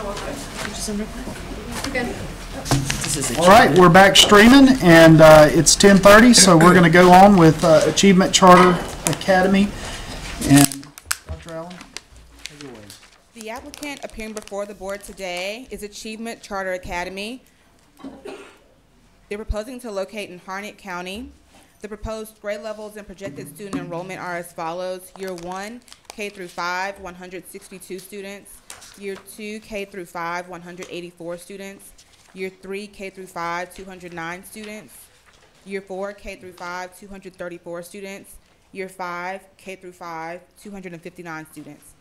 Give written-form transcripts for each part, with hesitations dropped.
All right, we're back streaming, and it's 10:30, so we're going to go on with Achievement Charter Academy. And Dr. Allen, take it away. The applicant appearing before the board today is Achievement Charter Academy. They're proposing to locate in Harnett County. The proposed grade levels and projected student enrollment are as follows. Year 1, K through 5, 162 students. Year 2, K through 5, 184 students. Year 3, K through 5, 209 students. Year 4, K through 5, 234 students. Year 5, K through 5, 259 students.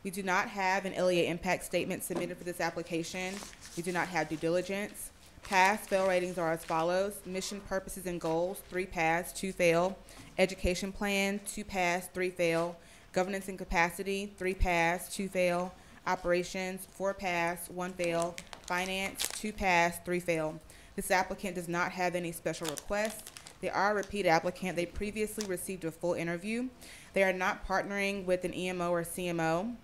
We do not have an LEA impact statement submitted for this application. We do not have due diligence. Pass, fail ratings are as follows. Mission, purposes, and goals, 3 pass, 2 fail. Education plan, 2 pass, 3 fail. Governance and capacity, 3 pass, 2 fail. Operations, 4 pass, 1 fail. Finance, 2 pass, 3 fail. This applicant does not have any special requests. They are a repeat applicant. They previously received a full interview. They are not partnering with an EMO or CMO. And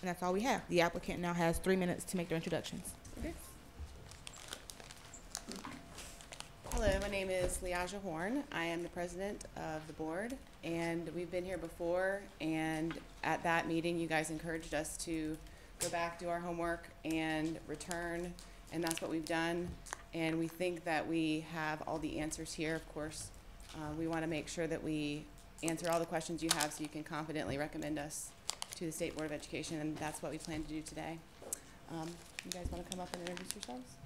that's all we have. The applicant now has 3 minutes to make their introductions. Okay. Hello, my name is Leaja Horn. I am the president of the board, and we've been here before, and at that meeting you guys encouraged us to go back, do our homework, and return, and that's what we've done. And we think that we have all the answers here. Of course, we want to make sure that we answer all the questions you have so you can confidently recommend us to the State Board of Education, and that's what we plan to do today. You guys want to come up and introduce yourselves?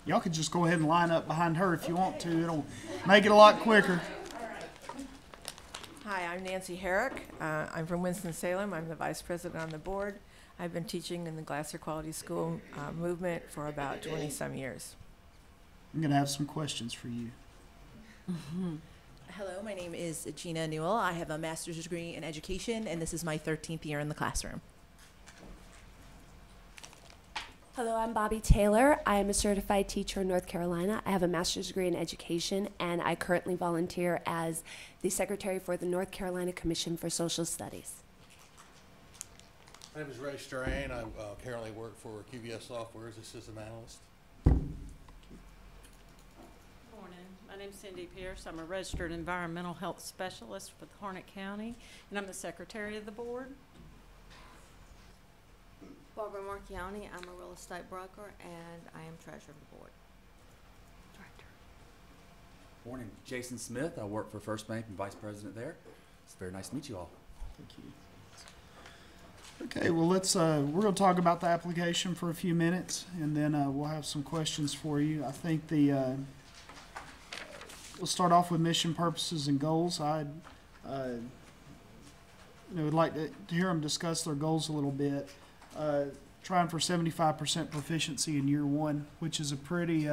Y'all could just go ahead and line up behind her if you want to. It'll make it a lot quicker. Hi, I'm Nancy Herrick. I'm from Winston-Salem. I'm the vice president on the board. I've been teaching in the Glasser Quality School movement for about 20-some years. I'm going to have some questions for you. Hello, my name is Gina Newell. I have a master's degree in education, and this is my 13th year in the classroom. Hello, I'm Bobby Taylor. I am a certified teacher in North Carolina. I have a master's degree in education, and I currently volunteer as the secretary for the North Carolina Commission for Social Studies. My name is Ray Strain. I currently work for QVS Software as a system analyst. Morning. My name is Cindy Pierce. I'm a registered environmental health specialist with Harnett County, and I'm the secretary of the board. Barbara Marchioni, I'm a real estate broker, and I am treasurer of the board. Director. Morning, Jason Smith. I work for First Bank and vice president there. It's very nice to meet you all. Thank you. Okay, well, we're going to talk about the application for a few minutes, and then we'll have some questions for you. I think we'll start off with mission, purposes, and goals. I'd would like to hear them discuss their goals a little bit. Trying for 75% proficiency in year 1, which is a pretty,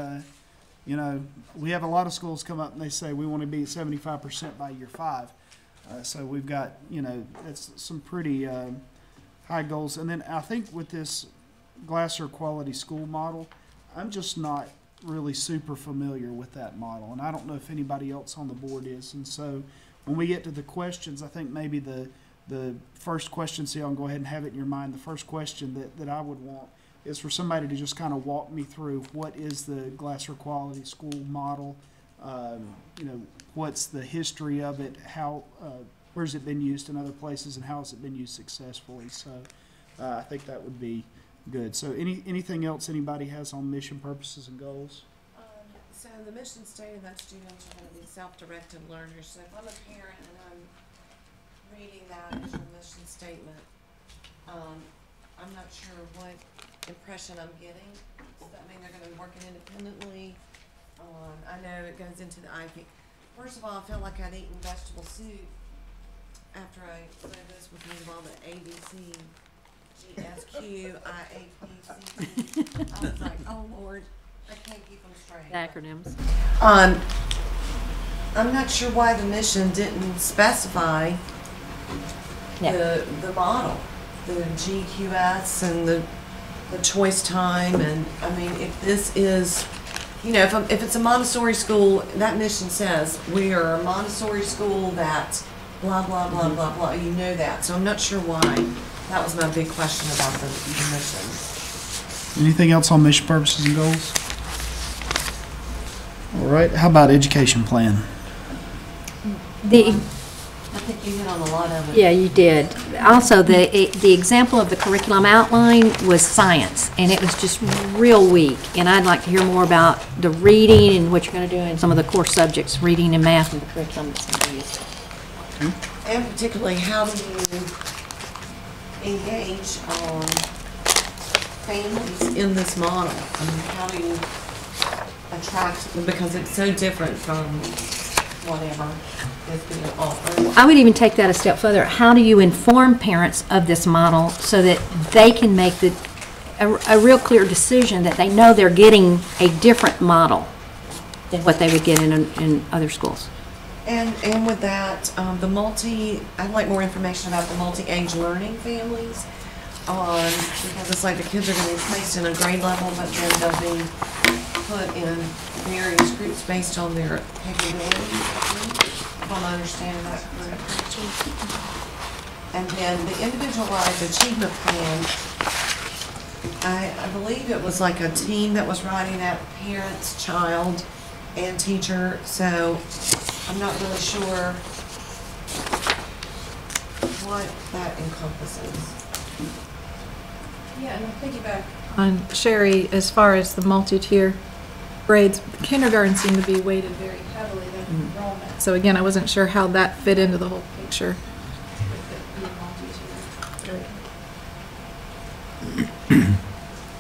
we have a lot of schools come up and they say we want to be at 75% by year 5. So we've got, that's some pretty high goals. And then I think with this Glasser Quality School model, I'm just not really super familiar with that model. And I don't know if anybody else on the board is. And so when we get to the questions, I think maybe the first question, so y'all can go ahead and have it in your mind, the first question that I would want is for somebody to just kind of walk me through what is the Glasser Quality School model, what's the history of it, how, where's it been used in other places, and how has it been used successfully. So I think that would be good. So anything else anybody has on mission, purposes, and goals? So the mission stated that students are going to be self-directed learners. So if I'm a parent and I'm reading that as your mission statement, I'm not sure what impression I'm getting. Does that mean they're going to be working independently? I know it goes into the IP. First of all, I felt like I'd eaten vegetable soup after I read this with me of all the ABC, GSQ, IAPC. I was like, oh Lord, I can't keep them straight. The acronyms. I'm not sure why the mission didn't specify the model, the GQS and the choice time. And I mean, if this is, if it's a Montessori school, that mission says we are a Montessori school that blah, blah, blah, blah, blah, you know that, so I'm not sure why. That was my big question about the mission. Anything else on mission purposes and goals? All right, how about education plan? I think you hit on a lot of it. Yeah, you did. Also, the example of the curriculum outline was science, and it was just real weak. And I'd like to hear more about the reading and what you're going to do in some of the core subjects, reading and math, and the curriculum that's going to be used. And particularly, how do you engage families in this model? I mean, how do you attract them, because it's so different from whatever is being offered. I would even take that a step further. How do you inform parents of this model so that they can make a real clear decision that they know they're getting a different model than what they would get in other schools? And with that, I'd like more information about the multi-age learning families. Because it's like the kids are gonna be placed in a grade level, but then they'll be put in various groups based on their capabilities, if I'm understanding that correctly. And then the individualized achievement plan, I believe it was like a team that was writing that, parents, child, and teacher, so I'm not really sure what that encompasses. Yeah, and I'll piggyback on Sherry as far as the multi-tier grades. Kindergarten seemed to be weighted very heavily in enrollment. So again, I wasn't sure how that fit into the whole picture.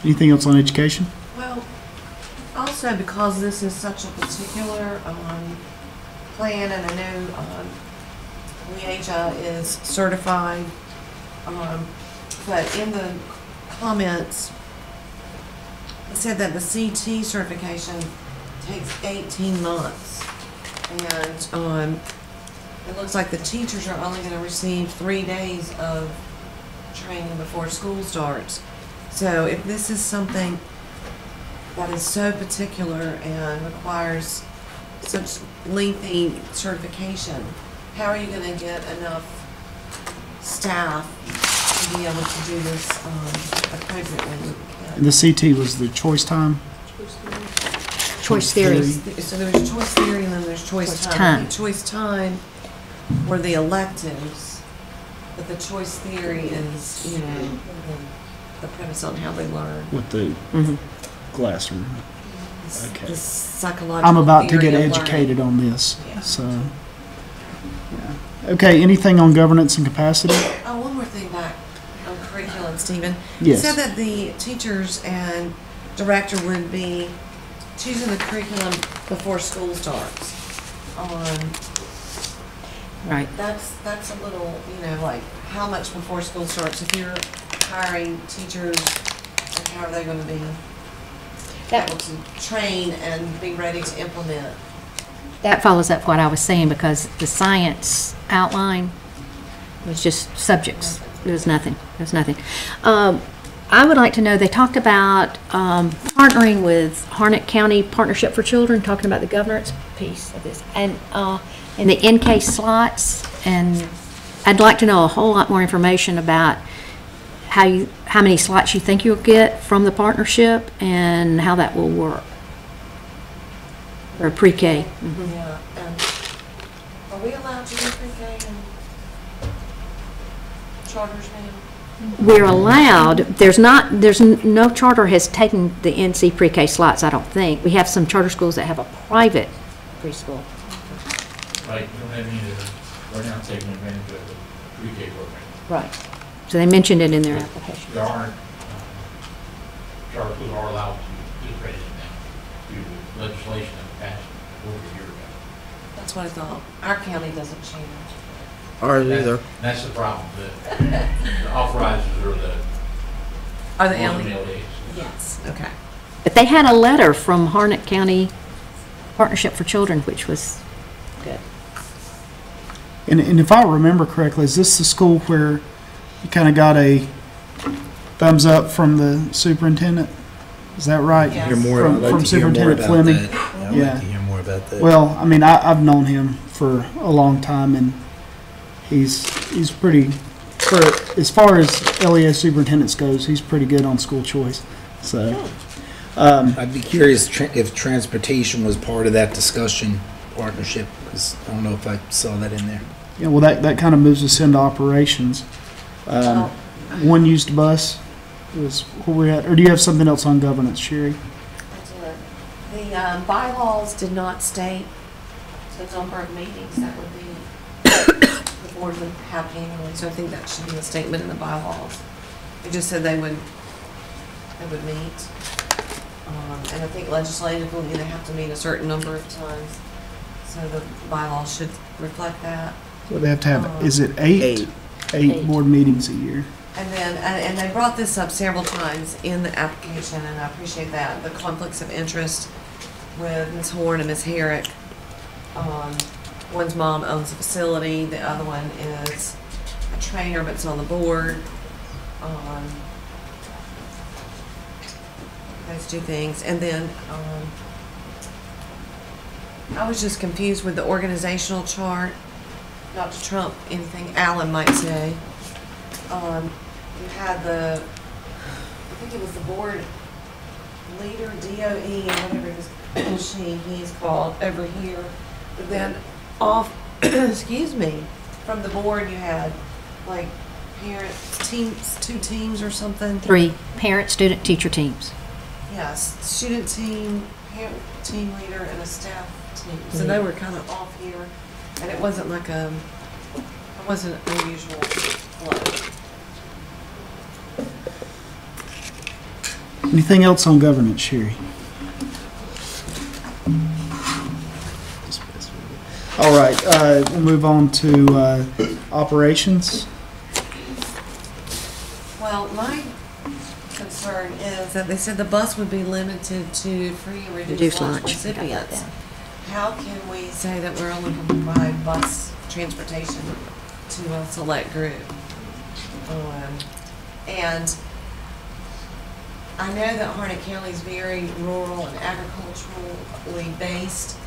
Anything else on education? Well, also because this is such a particular plan, and I know Leasia is certified, but in the comments, it said that the CT certification takes 18 months. And it looks like the teachers are only going to receive 3 days of training before school starts. So if this is something that is so particular and requires such lengthy certification, how are you going to get enough staff to be able to do this appropriately? And the CT was the choice time? Choice theory. So there's choice theory and then there's choice time. Choice time were the electives, but the choice theory is, you know, the premise on how they learn. With the classroom. Okay. The psychological I'm about to theory get of educated learning. on this, so. Yeah. Okay, anything on governance and capacity? Oh, one more thing back on curriculum, Stephen. Yes. You said that the teachers and director would be choosing the curriculum before school starts. Right. That's a little, you know, like how much before school starts? If you're hiring teachers, and how are they going to be able to train and be ready to implement? That follows up what I was saying, because the science outline was just subjects. There was nothing. There was nothing. I would like to know, they talked about partnering with Harnett County Partnership for Children, talking about the governance piece of this, and the NK slots, and I'd like to know a whole lot more information about how many slots you think you'll get from the partnership and how that will work. Or pre-K. Yeah. Are we allowed to do pre-K and charters now? We're allowed, no charter has taken the NC pre-K slots, I don't think. We have some charter schools that have a private preschool. Right, you don't have any that are now taking advantage of the pre-K program. Right. So they mentioned it in their application. There aren't, charter schools are allowed to participate in that due to legislation that passed over a year ago. That's what I thought. Our county doesn't change. Ours either. That's the problem, the authorizers Are the LEAs. Yes. Okay. But they had a letter from Harnett County Partnership for Children, which was good. And if I remember correctly, is this the school where you kind of got a thumbs up from the superintendent? Is that right? Yes. Hear more, From- I'd like from to hear more Superintendent about Fleming. that. I'd Yeah. like to hear more about that. Well, I mean, I've known him for a long time, and he's pretty, for as far as LES superintendents goes, he's pretty good on school choice. So, I'd be curious if transportation was part of that discussion partnership, because I don't know if I saw that in there. yeah, well, that kind of moves us into operations. One used bus was where we're at, or do you have something else on governance, Sherry? The bylaws did not state the number of meetings that would be, the board would have annually, so I think that should be a statement in the bylaws. It just said they would meet. And I think legislatively, they have to meet a certain number of times, so the bylaws should reflect that. So they have to have, is it eight board meetings a year? And then, and they brought this up several times in the application, and I appreciate that, the conflicts of interest with Ms. Horn and Ms. Herrick. One's mom owns a facility, the other one is a trainer but it's on the board. Those two things. And then, I was just confused with the organizational chart, not to trump anything Alan might say. You had the, I think it was the board leader, DOE, or whatever he's called over here. But then off, excuse me, from the board you had like parent teams, 2 teams or something. 3 parent, student, teacher teams. Yes, student team, parent team leader, and a staff team. So they were kind of off here, and it wasn't like it wasn't unusual flow. Anything else on governance, Sherry? All right, we'll move on to operations. Well, my concern is that they said the bus would be limited to free and reduced lunch recipients. How can we say that we're only going to provide bus transportation to a select group? And I know that Harnett County is very rural and agriculturally based.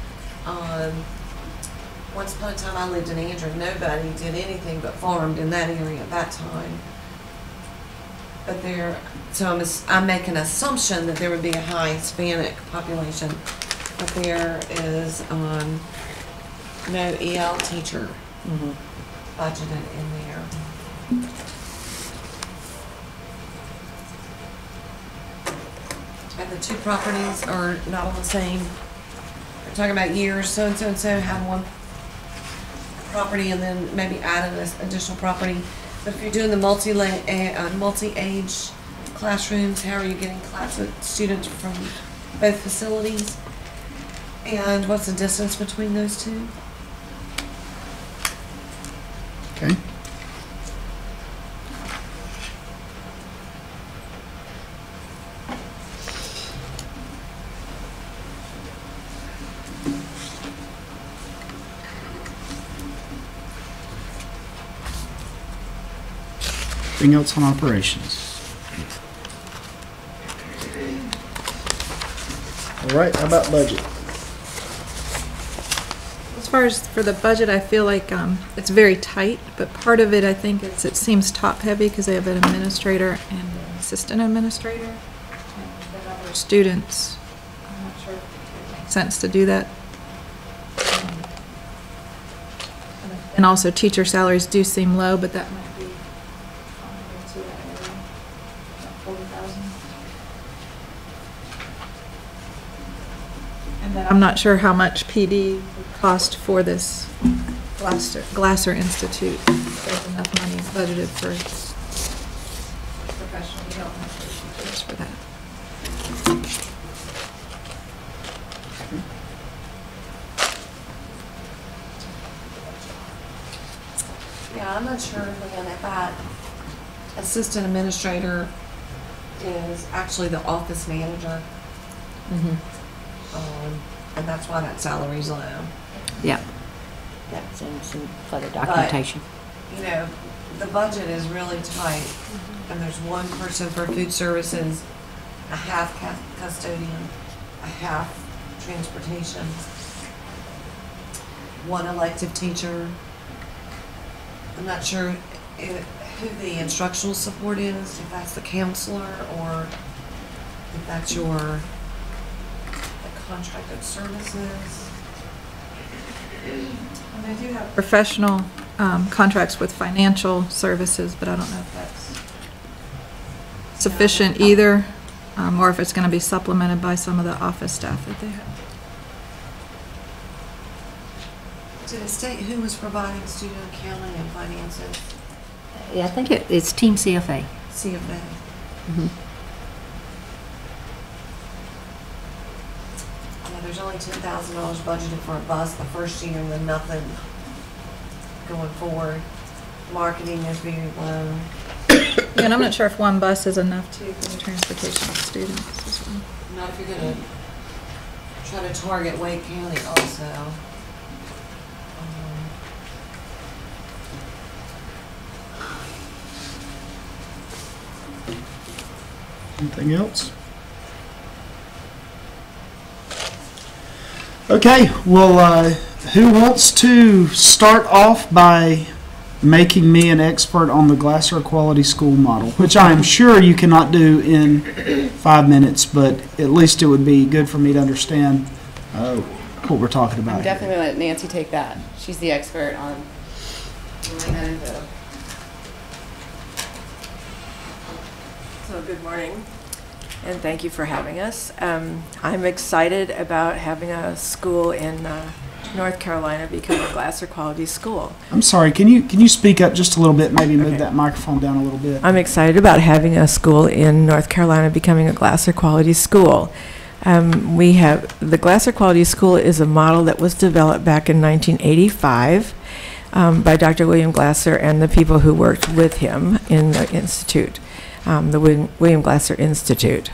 Once upon a time I lived in Andrew, nobody did anything but farmed in that area at that time. But so I'm making an assumption that there would be a high Hispanic population, but there is no EL teacher budgeted in there. And the 2 properties are not on the same, we're talking about years, so and so have one property and then maybe add an additional property. But if you're doing the multi-age classrooms, how are you getting students from both facilities? And what's the distance between those 2? Okay. Anything else on operations? All right, how about budget? As far as for the budget, I feel like it's very tight, but part of it, I think, is it seems top-heavy because they have an administrator and an assistant administrator, and the number of students. I'm not sure if it makes sense to do that. And also, teacher salaries do seem low, but that might be into that area, about 40,000. And then I'm not sure how much PD would cost for this Glasser Institute. There's enough money budgeted for professional development for teachers for that. Yeah, I'm not sure if that assistant administrator is actually the office manager. And that's why that salary's low. Yeah. That's in some further documentation. But, you know, the budget is really tight, and there's one person for food services, a half custodian, a half transportation, one elective teacher, I'm not sure who the instructional support is, if that's the counselor or if that's your contracted services. And they do have professional contracts with financial services, but I don't know if that's sufficient either, or if it's going to be supplemented by some of the office staff that they have. Did it state who was providing student accounting and finances? Yeah, I think it's Team CFA. CFA. Mm-hmm. Yeah, there's only $10,000 budgeted for a bus the first year and then nothing going forward. Marketing is very low. Yeah, and I'm not sure if one bus is enough too for the transportation of students as well. Not if you're gonna try to target Wake County also. Anything else? Okay, well, who wants to start off by making me an expert on the Glasser Quality School model, which I am sure you cannot do in 5 minutes, but at least it would be good for me to understand what we're talking about. I'm definitely gonna let Nancy take that. She's the expert on doing that info. So good morning, and thank you for having us. I'm excited about having a school in North Carolina become a Glasser Quality School. I'm sorry, can you speak up just a little bit, maybe move that microphone down a little bit? I'm excited about having a school in North Carolina becoming a Glasser Quality School. We have, the Glasser Quality School is a model that was developed back in 1985 by Dr. William Glasser and the people who worked with him in the institute, the William Glasser Institute.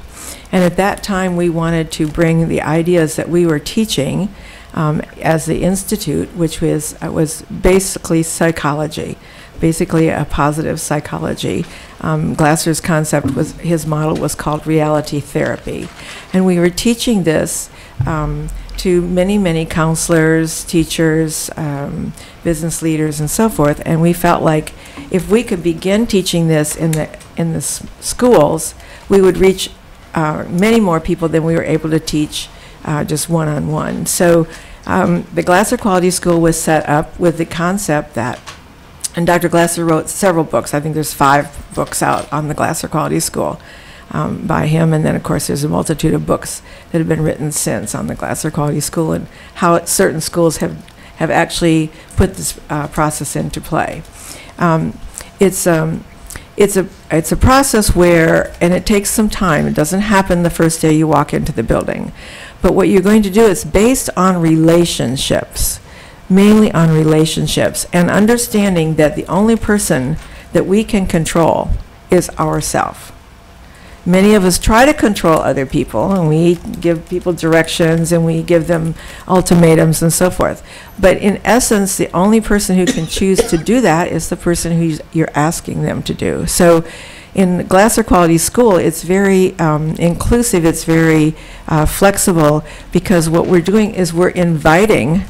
And at that time, we wanted to bring the ideas that we were teaching as the institute, which was basically psychology, basically a positive psychology. Glasser's concept was, his model was called reality therapy. And we were teaching this to many, many counselors, teachers, business leaders, and so forth. And we felt like if we could begin teaching this in the schools, we would reach many more people than we were able to teach just one-on-one. So the Glasser Quality School was set up with the concept that, and Dr. Glasser wrote several books. I think there's 5 books out on the Glasser Quality School by him, and then of course there's a multitude of books that have been written since on the Glasser Quality School and how certain schools have actually put this process into play. It's a process where, and it takes some time. It doesn't happen the first day you walk into the building. But what you're going to do is based on relationships, mainly on relationships, and understanding that the only person that we can control is ourselves. Many of us try to control other people, and we give people directions, and we give them ultimatums and so forth. But in essence, the only person who can choose to do that is the person who you're asking them to do. So in Glasser Quality School, it's very inclusive, it's very flexible, because what we're doing is we're inviting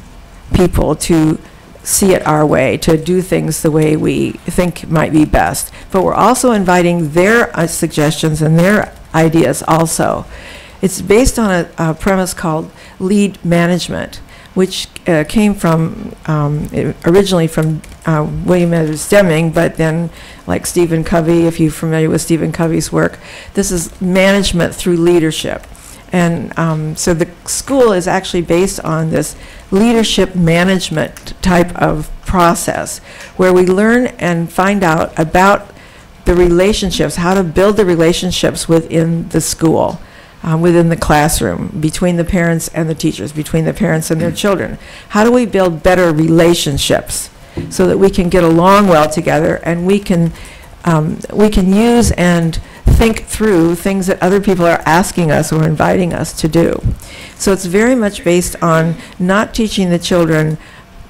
people to see it our way, to do things the way we think might be best. But we're also inviting their suggestions and their ideas also. It's based on a premise called lead management, which came from, originally from William Edwards Deming, but then like Stephen Covey, if you're familiar with Stephen Covey's work, this is management through leadership. And so the school is actually based on this leadership management type of process where we learn and find out about the relationships, how to build the relationships within the school, within the classroom, between the parents and the teachers, between the parents and their children. How do we build better relationships so that we can get along well together and we can use and think through things that other people are asking us or inviting us to do. So it's very much based on not teaching the children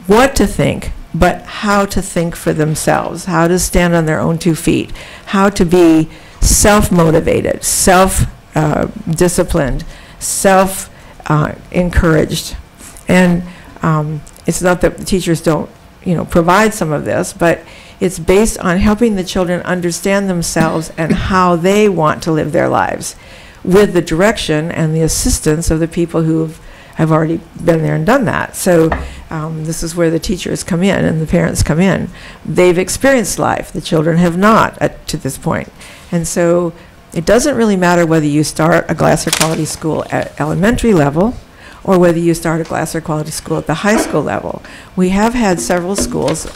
what to think, but how to think for themselves, how to stand on their own 2 feet, how to be self-motivated, self-disciplined, self-encouraged. And it's not that the teachers don't, provide some of this, but It's based on helping the children understand themselves and how they want to live their lives, with the direction and the assistance of the people who have already been there and done that. So this is where the teachers come in and the parents come in. They've experienced life. The children have not to this point. And so it doesn't really matter whether you start a Glasser Quality School at elementary level or whether you start a Glasser Quality School at the high school level. We have had several schools.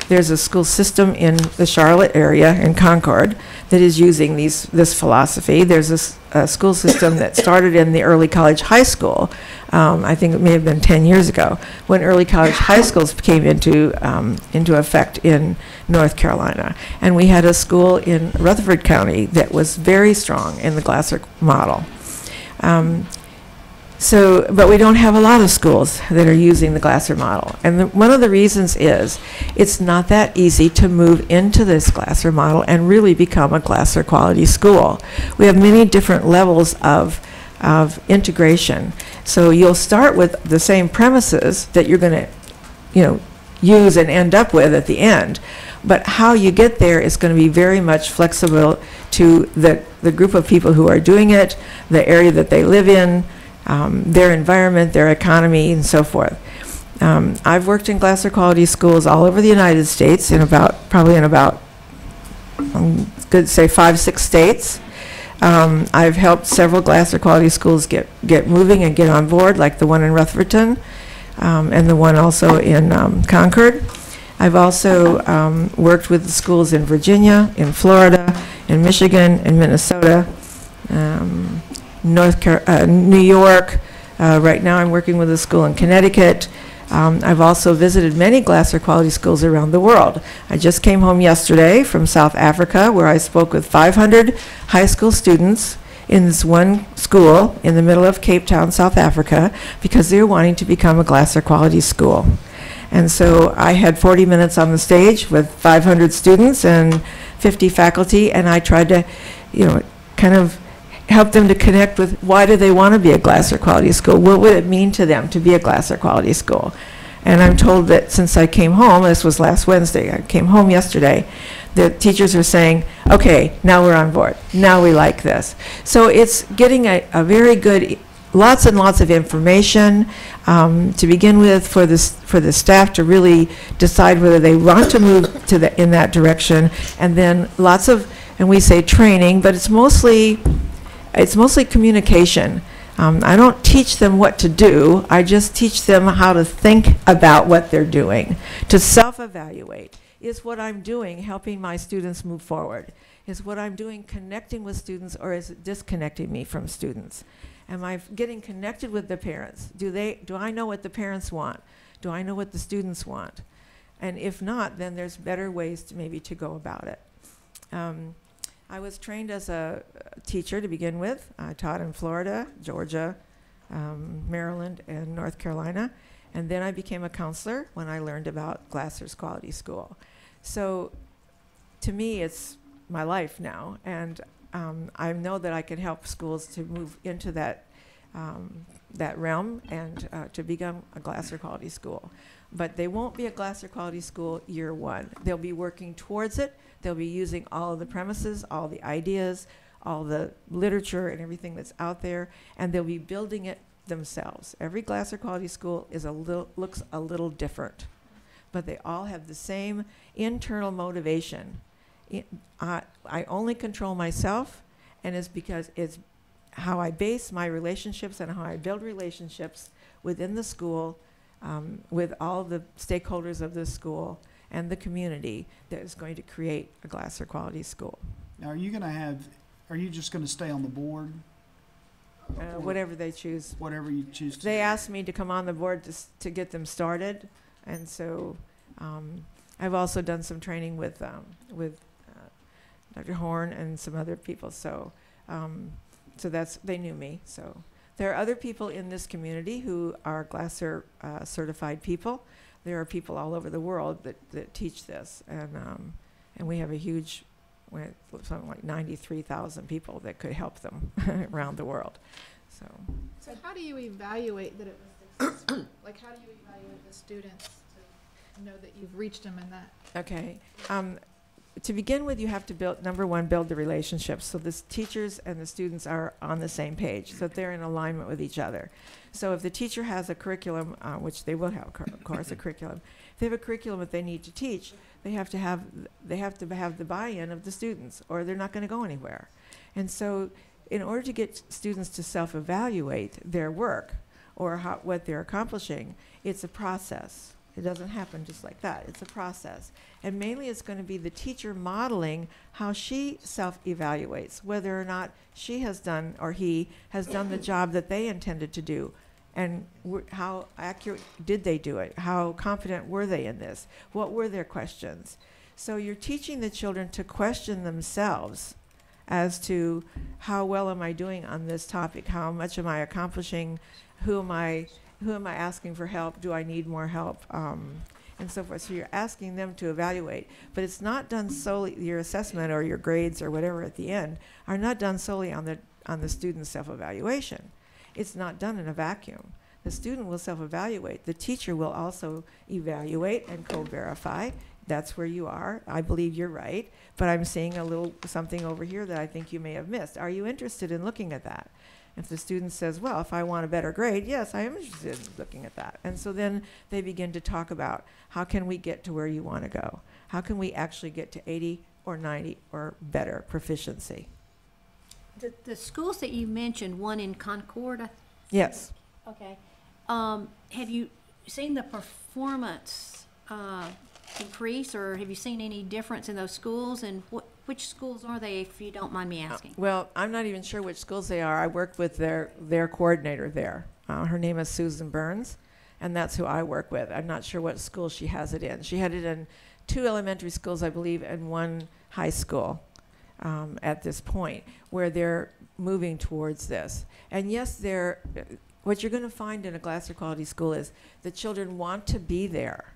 There's a school system in the Charlotte area in Concord that is using this philosophy. There's a school system that started in the early college high school. I think it may have been 10 years ago, when early college high schools came into effect in North Carolina. And we had a school in Rutherford County that was very strong in the Glasser model. But we don't have a lot of schools that are using the Glasser model. And one of the reasons is it's not that easy to move into this Glasser model and really become a Glasser quality school. We have many different levels of integration. So you'll start with the same premises that you're going to, use and end up with at the end. But how you get there is going to be very much flexible to the group of people who are doing it, the area that they live in, their environment, their economy, and so forth. I've worked in Glasser quality schools all over the United States probably in about, good say 5-6 states. I've helped several Glasser quality schools get moving and get on board, like the one in Rutherford, and the one also in Concord. I've also worked with the schools in Virginia, in Florida, in Michigan, in Minnesota, New York. Right now I'm working with a school in Connecticut. I've also visited many Glasser quality schools around the world. I just came home yesterday from South Africa, where I spoke with 500 high school students in this one school in the middle of Cape Town, South Africa, because they were wanting to become a Glasser quality school. And so I had 40 minutes on the stage with 500 students and 50 faculty, and I tried to, kind of help them to connect with why do they want to be a Glasser quality school? What would it mean to them to be a Glasser quality school? And I'm told that since I came home, this was last Wednesday, I came home yesterday, the teachers are saying, okay, now we're on board. Now we like this. So it's getting a very good, lots and lots of information to begin with for the staff to really decide whether they want to move in that direction, and then lots of, and we say training, but it's mostly communication. I don't teach them what to do. I just teach them how to think about what they're doing, to self-evaluate. Is what I'm doing helping my students move forward? Is what I'm doing connecting with students, or is it disconnecting me from students? Am I getting connected with the parents? Do I know what the parents want? Do I know what the students want? And if not, then there's better ways to go about it. I was trained as a teacher to begin with. I taught in Florida, Georgia, Maryland, and North Carolina. And then I became a counselor when I learned about Glasser's Quality School. So to me, it's my life now. And I know that I can help schools to move into that realm and to become a Glasser Quality School. But they won't be a Glasser Quality School year one. They'll be working towards it. They'll be using all of the premises, all the ideas, all the literature and everything that's out there, and they'll be building it themselves. Every Glasser Quality School looks a little different, but they all have the same internal motivation. I only control myself, and it's because it's how I base my relationships and how I build relationships within the school, with all the stakeholders of the school and the community that is going to create a Glasser Quality School. Now, are you just going to stay on the board? Whatever they choose. Whatever you choose to They do. asked me to come on the board to get them started, and so I've also done some training with Dr. Horn and some other people. So they knew me. So there are other people in this community who are Glasser certified people. There are people all over the world that teach this, and we have a huge, something like 93,000 people that could help them around the world. So how do you evaluate that it was successful? Like, how do you evaluate the students? know that you've reached them in that. Okay. To begin with, you have to build, number one, build the relationships. So the teachers and the students are on the same page, so that they're in alignment with each other. So if the teacher has a curriculum, which they will have, of course, a curriculum. If they have a curriculum that they need to teach, they have to have the buy-in of the students, or they're not going to go anywhere. And so in order to get students to self-evaluate their work or what they're accomplishing, it's a process. It doesn't happen just like that. It's a process. And mainly it's going to be the teacher modeling how she self-evaluates, whether or not she has done or he has done the job that they intended to do. And how accurate did they do it? How confident were they in this? What were their questions? So you're teaching the children to question themselves as to how well am I doing on this topic? How much am I accomplishing? Who am I asking for help? Do I need more help? And so forth. So you're asking them to evaluate. But it's not done solely, your assessment or your grades or whatever at the end are not done solely on the student's self-evaluation. It's not done in a vacuum. The student will self-evaluate. The teacher will also evaluate and co-verify. That's where you are. I believe you're right. But I'm seeing a little something over here that I think you may have missed. Are you interested in looking at that? If the student says, well, if I want a better grade, yes, I am interested in looking at that. And so then they begin to talk about how can we get to where you want to go? How can we actually get to 80 or 90 or better proficiency? The schools that you mentioned, one in Concord, Yes. okay. Have you seen the performance increase, or have you seen any difference in those schools? And which schools are they, if you don't mind me asking? Well, I'm not even sure which schools they are. I work with their coordinator there. Her name is Susan Burns, and that's who I work with. I'm not sure what school she has it in. She had it in 2 elementary schools, I believe, and 1 high school at this point, where they're moving towards this. And yes, what you're going to find in a Glasser Quality School is the children want to be there.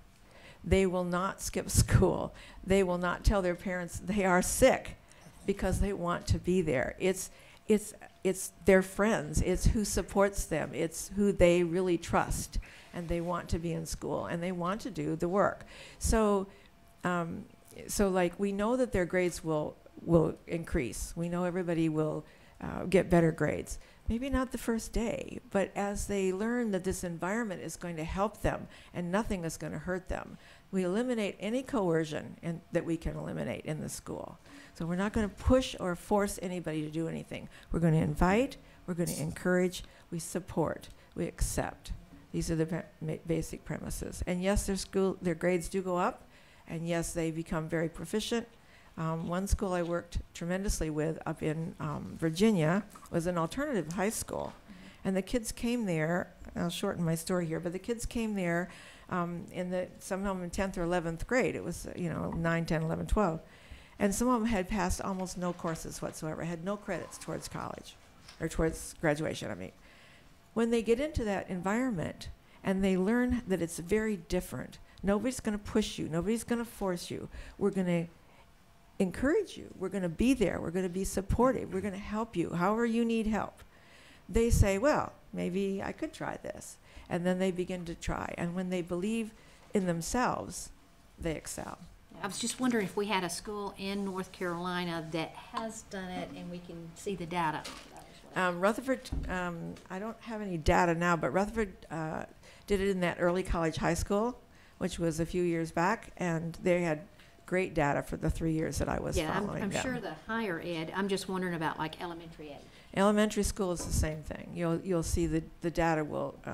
They will not skip school. They will not tell their parents they are sick because they want to be there. It's their friends. It's who supports them. It's who they really trust, and they want to be in school, and they want to do the work. So, like, we know that their grades will increase. We know everybody will get better grades. Maybe not the first day, but as they learn that this environment is going to help them and nothing is going to hurt them, we eliminate any coercion that we can eliminate in the school. So we're not going to push or force anybody to do anything. We're going to invite, we're going to encourage, we support, we accept. These are the basic premises. And yes, their grades do go up, and yes, they become very proficient. One school I worked tremendously with up in Virginia was an alternative high school. And the kids came there, I'll shorten my story here, but the kids came there some of them in 10th or 11th grade. It was, 9, 10, 11, 12. And some of them had passed almost no courses whatsoever, had no credits towards college, or towards graduation, I mean. When they get into that environment and they learn that it's very different, nobody's going to push you, nobody's going to force you. We're going to encourage you. We're going to be there. We're going to be supportive. We're going to help you however you need help. They say, well, maybe I could try this. And then they begin to try. And when they believe in themselves, they excel. I was just wondering if we had a school in North Carolina that has done it and we can see the data. Rutherford, I don't have any data now, but Rutherford did it in that early college high school, which was a few years back, and they had great data for the 3 years that I was following I'm them. sure the higher ed, I'm just wondering about like elementary ed. Elementary school is the same thing. You'll see the data will, do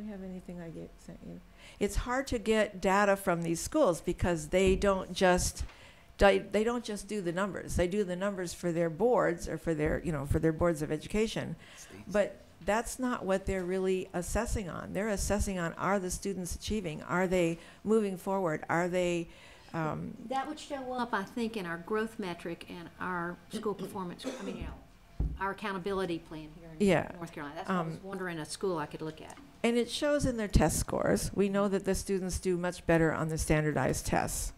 we have anything I sent you? It's hard to get data from these schools because they don't just do the numbers. They do the numbers for their boards or for their boards of education. But that's not what they're really assessing on. They're assessing on, are the students achieving? Are they moving forward? Are they that would show up, I think, in our growth metric and our school performance, our accountability plan here in North Carolina. That's what I was wondering, a school I could look at. And it shows in their test scores. We know that the students do much better on the standardized tests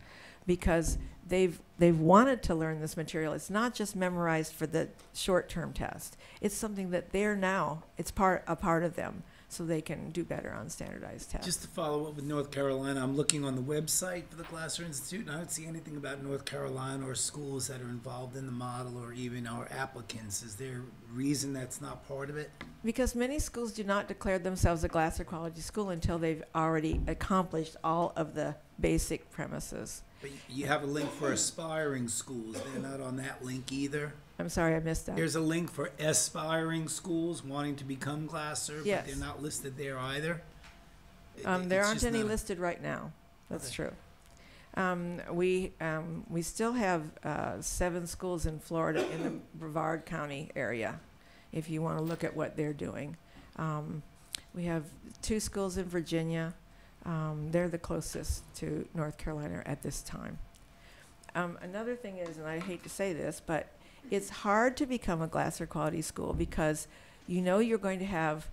because they've wanted to learn this material. It's not just memorized for the short-term test. It's something that it's a part of them. so they can do better on standardized tests. Just to follow up with North Carolina, I'm looking on the website for the Glasser Institute, and I don't see anything about North Carolina or schools that are involved in the model or even our applicants. Is there a reason that's not part of it? Because many schools do not declare themselves a Glasser Quality School until they've already accomplished all of the basic premises. But you have a link for aspiring schools. They're not on that link either. I'm sorry, I missed that. There's a link for aspiring schools wanting to become Glasser, Yes. but they're not listed there either. There It's aren't just any not- listed right now. That's Okay. true. We still have 7 schools in Florida in the Brevard County area, if you want to look at what they're doing. We have 2 schools in Virginia. They're the closest to North Carolina at this time. Another thing is, and I hate to say this, but it's hard to become a Glasser Quality School because you know you're going to have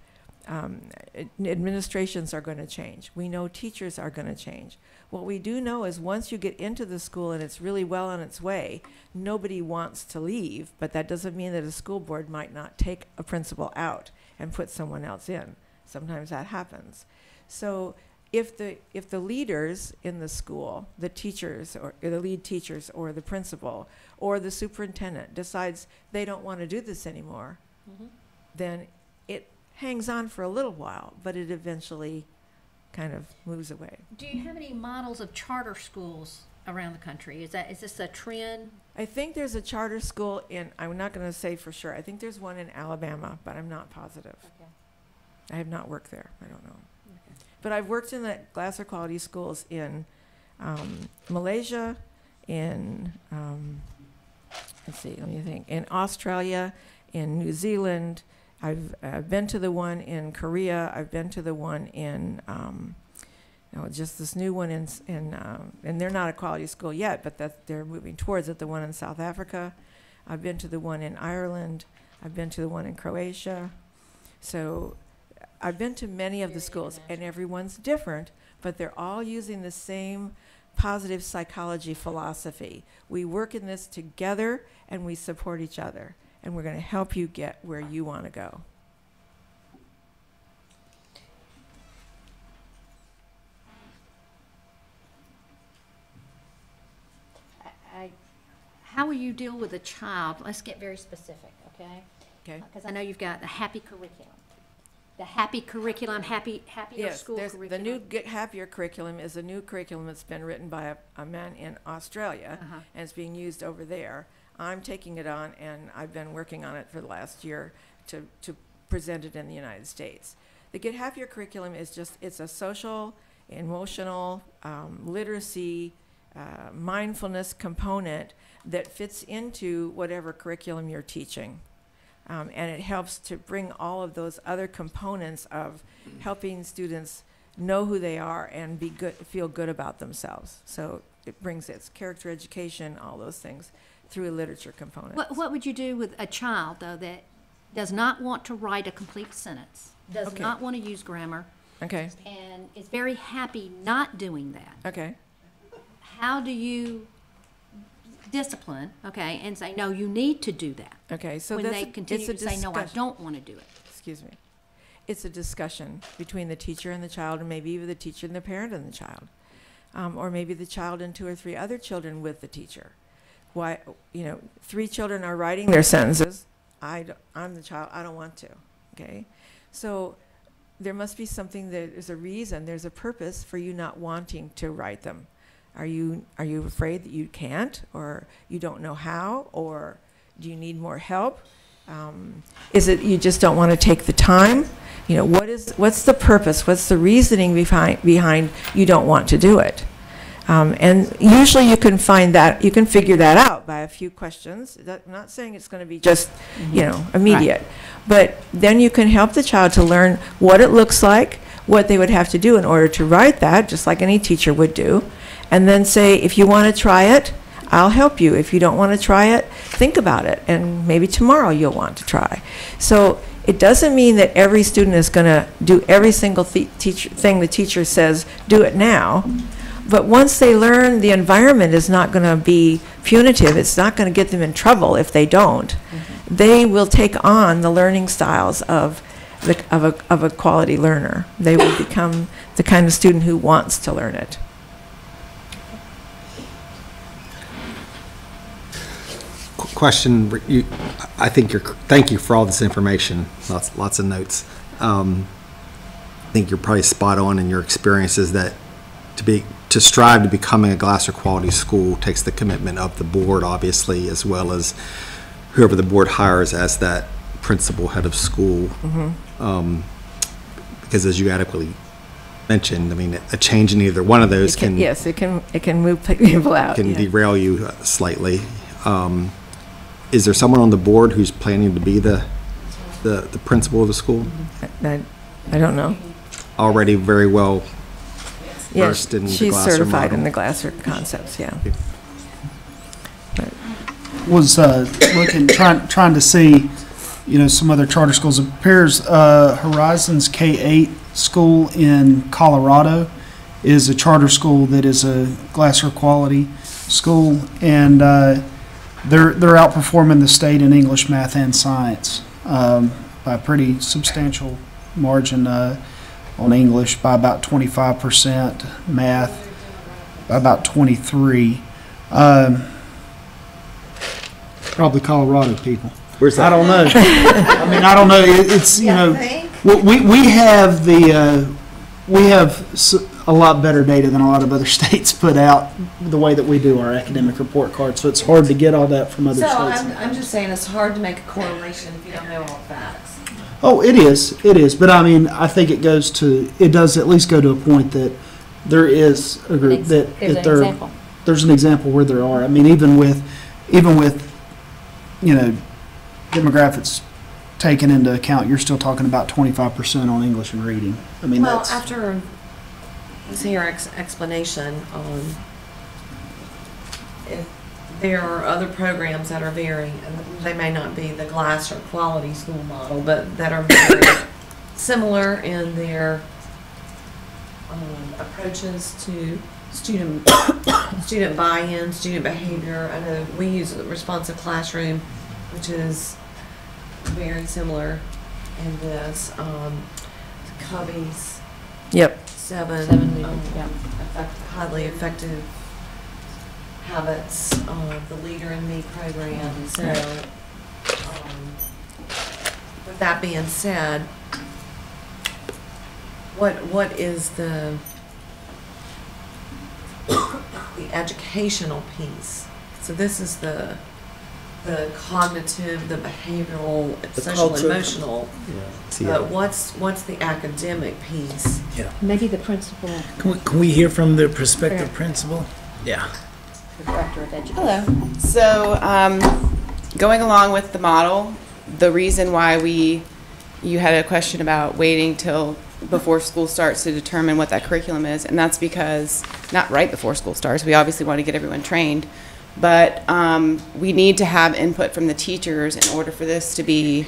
administrations are going to change. We know teachers are going to change. What we do know is once you get into the school and it's really well on its way, nobody wants to leave, but that doesn't mean that a school board might not take a principal out and put someone else in. Sometimes that happens. So if the leaders in the school, the teachers or the lead teachers or the principal or the superintendent decides they don't want to do this anymore, then it hangs on for a little while, but it eventually kind of moves away. Do you have any models of charter schools around the country? Is this a trend? I think there's a charter school I'm not going to say for sure. I think there's one in Alabama, but I'm not positive. Okay. I have not worked there. I don't know. Okay. But I've worked in the Glasser Quality Schools in Malaysia, in, let's see, let me think, in Australia, in New Zealand. I've been to the one in Korea. I've been to the one in, just this new one and they're not a quality school yet, but they're moving towards it, the one in South Africa. I've been to the one in Ireland. I've been to the one in Croatia. So I've been to many of the schools, and everyone's different, but they're all using the same positive psychology philosophy. We work in this together, and we support each other, and we're going to help you get where you want to go. How will you deal with a child? Let's get very specific, okay? Okay. Because I know you've got the happy curriculum. The happy curriculum, happier school curriculum. The new Get Happier curriculum is a new curriculum that's been written by a man in Australia, and it's being used over there. I'm taking it on, and I've been working on it for the last year to present it in the United States. The Get Happier curriculum is it's a social, emotional, literacy, mindfulness component that fits into whatever curriculum you're teaching. And it helps to bring all of those other components of helping students know who they are and feel good about themselves. So it brings its character education, all those things, through a literature component. What would you do with a child, though, that does not want to write a complete sentence, does not want to use grammar, and is very happy not doing that? Okay. How do you discipline, and say, no, you need to do that? Okay, so when they continue to say, no, I don't want to do it. Excuse me. It's a discussion between the teacher and the child, and maybe even the teacher and the parent and the child. Or maybe the child and 2 or 3 other children with the teacher. Why, 3 children are writing their sentences. I'm the child, I don't want to, okay? So there must be something, there's a reason, there's a purpose for you not wanting to write them. Are you afraid that you can't, or you don't know how, or do you need more help? Is it you just don't want to take the time? What's the purpose? What's the reasoning behind you don't want to do it? And usually you can figure that out by a few questions. I'm not saying it's going to be just, immediate. Right. But then you can help the child to learn what it looks like, what they would have to do in order to write that, just like any teacher would do. And then say, if you want to try it, I'll help you. If you don't want to try it, think about it, and maybe tomorrow you'll want to try. So it doesn't mean that every student is going to do every single thing the teacher says, do it now. But once they learn the environment is not going to be punitive, it's not going to get them in trouble if they don't, they will take on the learning styles of of a quality learner. They will become the kind of student who wants to learn it. Question, I think thank you for all this information, lots of notes. I think you're probably spot on in your experiences that to strive to becoming a Glasser quality school takes the commitment of the board, obviously, as well as whoever the board hires as that principal, head of school. Because as you adequately mentioned, I mean, a change in either one of those can move people out, can derail you slightly. Is there someone on the board who's planning to be the principal of the school? I don't know. Already very well versed in the she's Glasser certified model. in the Glasser concepts. Yeah. Was looking, trying to see, some other charter schools. It appears Horizons K-8 school in Colorado is a charter school that is a Glasser quality school, and they're outperforming the state in English, math, and science by a pretty substantial margin. On English by about 25%, math by about 23%. Probably Colorado people. Where's that? I don't know. I mean, I don't know. It's we have a lot better data than a lot of other states put out the way that we do our academic report cards. So it's hard to get all that from other states. So I'm just saying it's hard to make a correlation if you don't know all the facts. Oh, it is, but I mean, I think it does at least go to a point that there is a group there's an example where there are. I mean, even with demographics taken into account, you're still talking about 25% on English and reading. I mean, Well, that's after listening to your explanation, if there are other programs that are very, and they may not be the Glasser quality school model, but that are very similar in their approaches to student buy-in, student behavior. I know we use the responsive classroom, which is very similar in this. Covey's. Yep. Seven highly effective habits, the Leader in Me program. So, with that being said, what is the educational piece? So this is the cognitive, the behavioral, The social, culture. emotional. But what's the academic piece? Yeah. Maybe the principal, Can we hear from the prospective principal? Yeah. the director of education. Hello. So, going along with the model, the reason why you had a question about waiting till before school starts to determine what that curriculum is, and that's because, not right before school starts, we obviously want to get everyone trained, but we need to have input from the teachers in order for this to be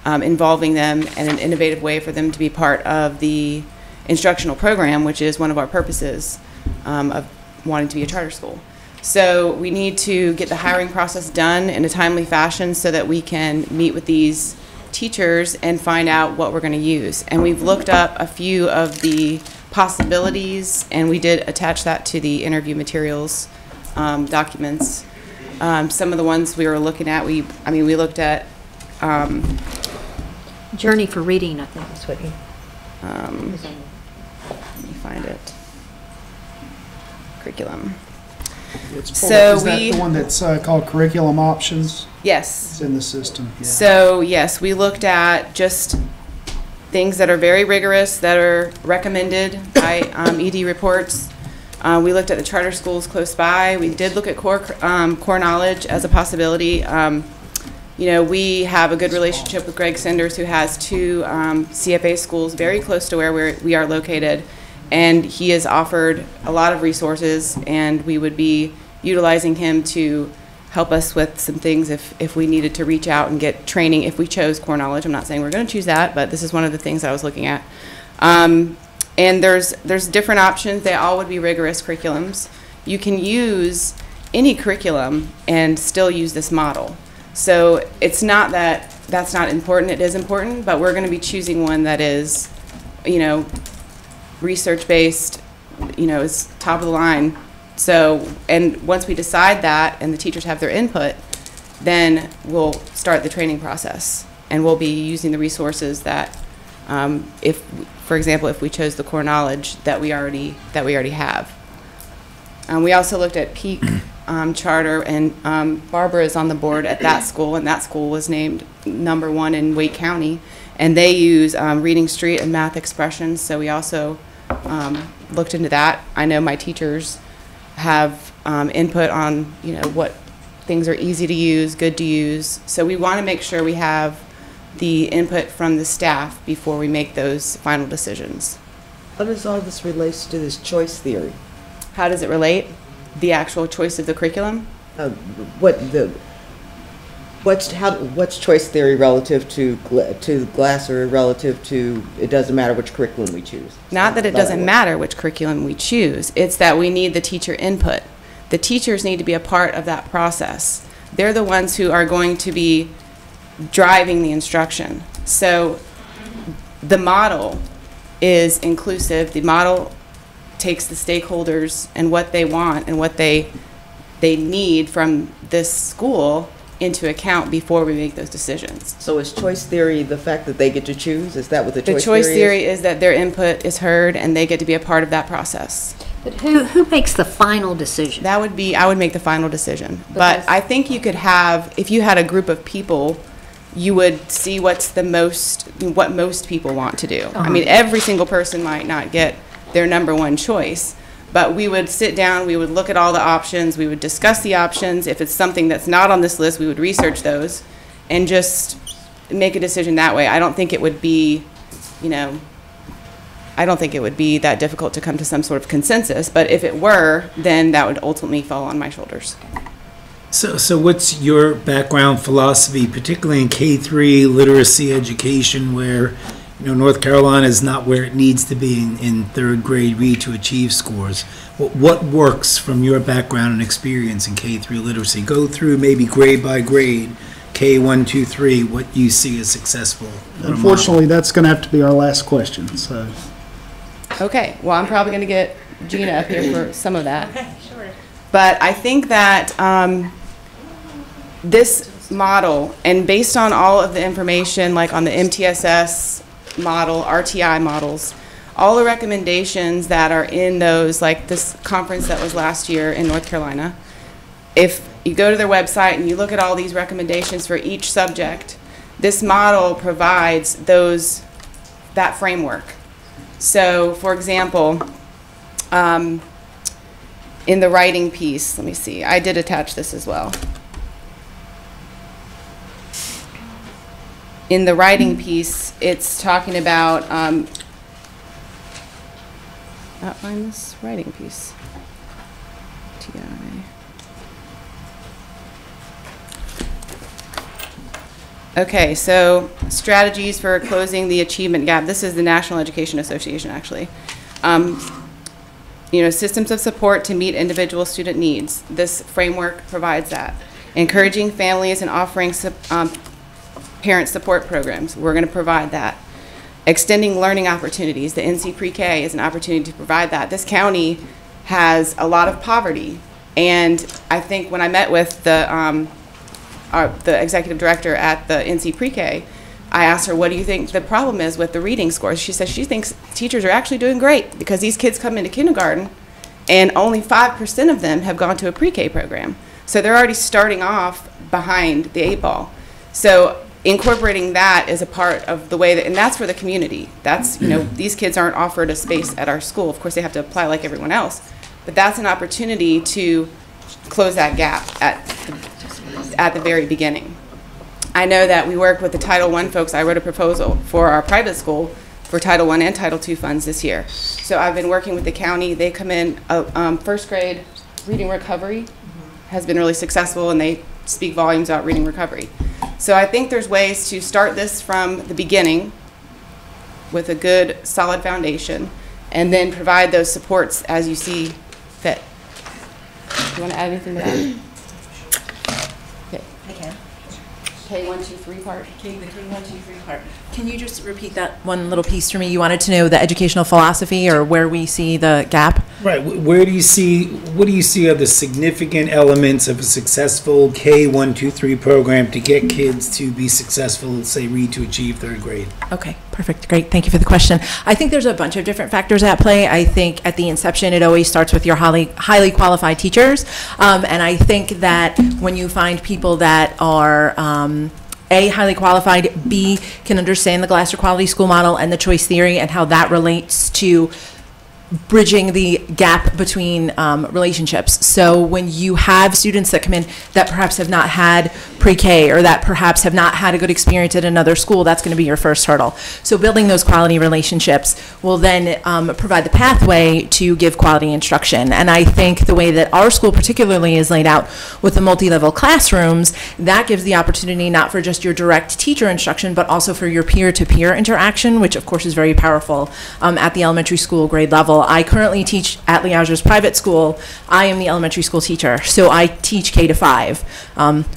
involving them in an innovative way for them to be part of the instructional program, which is one of our purposes of wanting to be a charter school. So we need to get the hiring process done in a timely fashion so that we can meet with these teachers and find out what we're going to use. And we've looked up a few of the possibilities, and we did attach that to the interview materials documents. Some of the ones we were looking at, we looked at Journey for Reading, I think is what you. let me find it. Curriculum. So is that the one that's called curriculum options? Yes. It's in the system. Yeah. So yes, we looked at just things that are very rigorous, that are recommended by ED reports. We looked at the charter schools close by. We did look at core knowledge as a possibility. We have a good relationship with Greg Senders, who has two CFA schools very close to where we are located. And he has offered a lot of resources, and we would be utilizing him to help us with some things if we needed to reach out and get training if we chose core knowledge. I'm not saying we're going to choose that, but this is one of the things I was looking at. And there's different options. They all would be rigorous curriculums. You can use any curriculum and still use this model. So it's not that that's not important. It is important, but we're going to be choosing one that is, you know, research-based, you know, is top of the line. So, and once we decide that and the teachers have their input, then we'll start the training process. And we'll be using the resources that, if, for example, if we chose the core knowledge that we already have. We also looked at Peak Charter, and Barbara is on the board at that school, and that school was named #1 in Wake County. And they use Reading Street and Math Expressions, so we also looked into that. I know my teachers have input on, you know, what things are easy to use, good to use. So we want to make sure we have the input from the staff before we make those final decisions. How does all this relate to this choice theory? How does it relate? The actual choice of the curriculum? What's choice theory relative to Glasser, relative to it doesn't matter which curriculum we choose? Not that it doesn't matter which curriculum we choose. It's that we need the teacher input. The teachers need to be a part of that process. They're the ones who are going to be driving the instruction. So the model is inclusive. The model takes the stakeholders and what they want and what they need from this school into account before we make those decisions. So is choice theory the fact that they get to choose? Is that what the choice theory is? The choice theory is that their input is heard and they get to be a part of that process. But who makes the final decision? That would be, I would make the final decision. But I think you could have, if you had a group of people, you would see what most people want to do. I mean, every single person might not get their #1 choice, but we would sit down, we would look at all the options, we would discuss the options. If it's something that's not on this list, we would research those and just make a decision that way. I don't think it would be, you know, I don't think it would be that difficult to come to some sort of consensus, but if it were, then that would ultimately fall on my shoulders. So what's your background philosophy, particularly in K-3 literacy education, where, you know, North Carolina is not where it needs to be in third grade read to achieve scores? What works from your background and experience in K-3 literacy? Go through maybe grade by grade, K1, 2, 3, what you see as successful. Unfortunately, that's going to have to be our last question. So. Okay, well, I'm probably going to get Gina up here for some of that. Okay, sure. But I think that this model, and based on all of the information, like on the MTSS model, RTI models, all the recommendations that are in those, like this conference that was last year in North Carolina, if you go to their website and you look at all these recommendations for each subject, this model provides that framework. So, for example, in the writing piece, let me see, I did attach this as well. In the writing piece, it's talking about, not find this writing piece. TI. Okay, so strategies for closing the achievement gap. This is the National Education Association, actually. You know, systems of support to meet individual student needs. This framework provides that. Encouraging families and offering parent support programs. We're going to provide that. Extending learning opportunities. The NC Pre-K is an opportunity to provide that. This county has a lot of poverty, and I think when I met with the executive director at the NC Pre-K, I asked her, what do you think the problem is with the reading scores? She says she thinks teachers are actually doing great because these kids come into kindergarten and only 5% of them have gone to a pre-K program. So they're already starting off behind the 8 ball. So incorporating that is a part of the way that, and that's for the community. That's, you know, these kids aren't offered a space at our school. Of course, they have to apply like everyone else. But that's an opportunity to close that gap at the very beginning. I know that we work with the Title I folks. I wrote a proposal for our private school for Title I and Title II funds this year. So I've been working with the county. They come in, first grade reading recovery has been really successful, and they speak volumes about reading recovery. So I think there's ways to start this from the beginning with a good, solid foundation, and then provide those supports as you see fit. Do you want to add anything to that? Okay. I can. K123 part? The K123 part. Can you just repeat that one little piece for me? You wanted to know the educational philosophy or where we see the gap? Right. What do you see are the significant elements of a successful K123 program to get kids to be successful, say, read to achieve third grade? Okay, perfect. Great. Thank you for the question. I think there's a bunch of different factors at play. I think at the inception, it always starts with your highly qualified teachers. And I think that when you find people that are A, highly qualified, B, can understand the Glasser Quality School model and the choice theory and how that relates to bridging the gap between relationships. So when you have students that come in that perhaps have not had pre-K or that perhaps have not had a good experience at another school, that's going to be your first hurdle. So building those quality relationships will then provide the pathway to give quality instruction. And I think the way that our school particularly is laid out with the multi-level classrooms, that gives the opportunity not for just your direct teacher instruction, but also for your peer-to-peer interaction, which of course is very powerful at the elementary school grade level. I currently teach at Liage's private school. I am the elementary school teacher, so I teach K to 5.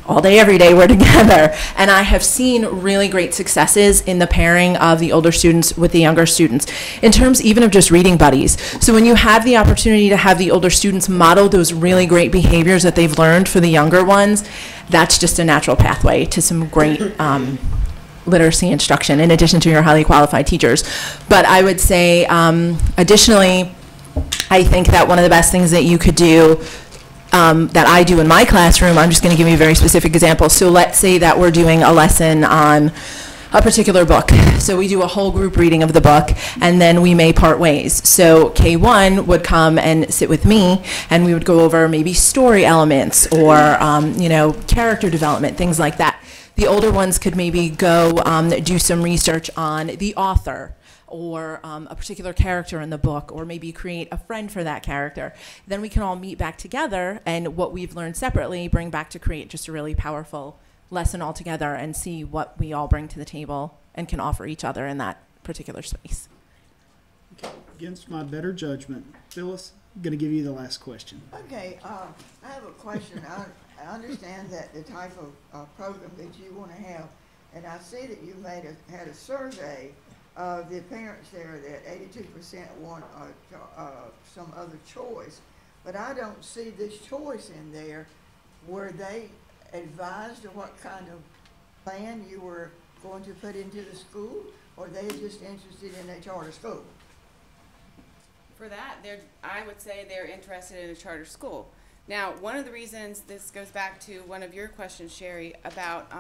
All day, every day, we're together. And I have seen really great successes in the pairing of the older students with the younger students, in terms even of just reading buddies. So when you have the opportunity to have the older students model those really great behaviors that they've learned for the younger ones, that's just a natural pathway to some great literacy instruction, in addition to your highly qualified teachers. But I would say, additionally, I think that one of the best things that you could do, that I do in my classroom, I'm just going to give you a very specific example. So let's say that we're doing a lesson on a particular book. So we do a whole group reading of the book, and then we may part ways. So K1 would come and sit with me, and we would go over maybe story elements or character development, things like that. The older ones could maybe go do some research on the author or a particular character in the book, or maybe create a friend for that character. Then we can all meet back together, and what we've learned separately bring back to create just a really powerful lesson all together and see what we all bring to the table and can offer each other in that particular space. Against my better judgment, Phyllis, I'm going to give you the last question. Okay, I have a question. I understand that the type of program that you want to have, and I see that you had a survey of the parents there that 82% want some other choice, but I don't see this choice in there. Were they advised of what kind of plan you were going to put into the school, or are they just interested in a charter school? For that, I would say they're interested in a charter school. Now, one of the reasons, this goes back to one of your questions, Sherry, about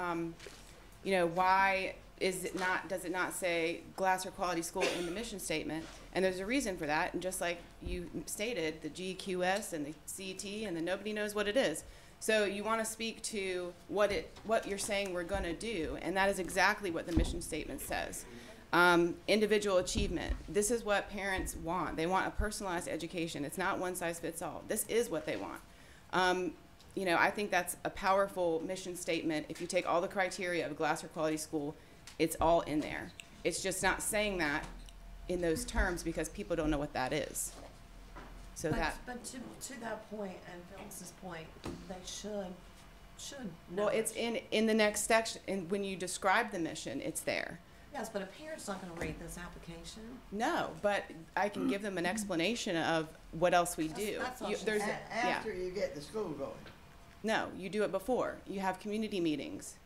why does it not say Glasser Quality School in the mission statement? And there's a reason for that. And just like you stated, the GQS and the CET, and then nobody knows what it is. So you want to speak to what you're saying we're going to do, and that is exactly what the mission statement says. Individual achievement. This is what parents want. They want a personalized education. It's not one size fits all. This is what they want. I think that's a powerful mission statement. If you take all the criteria of a Glasser Quality School, it's all in there. It's just not saying that in those terms because people don't know what that is. So but to that point, and Phyllis's point, they should know. Well, it's in the next section, and when you describe the mission, it's there. Yes, but a parent's not going to read this application. No, but I can give them an explanation of what else we do. That's all after you get the school going. No, you do it before. You have community meetings,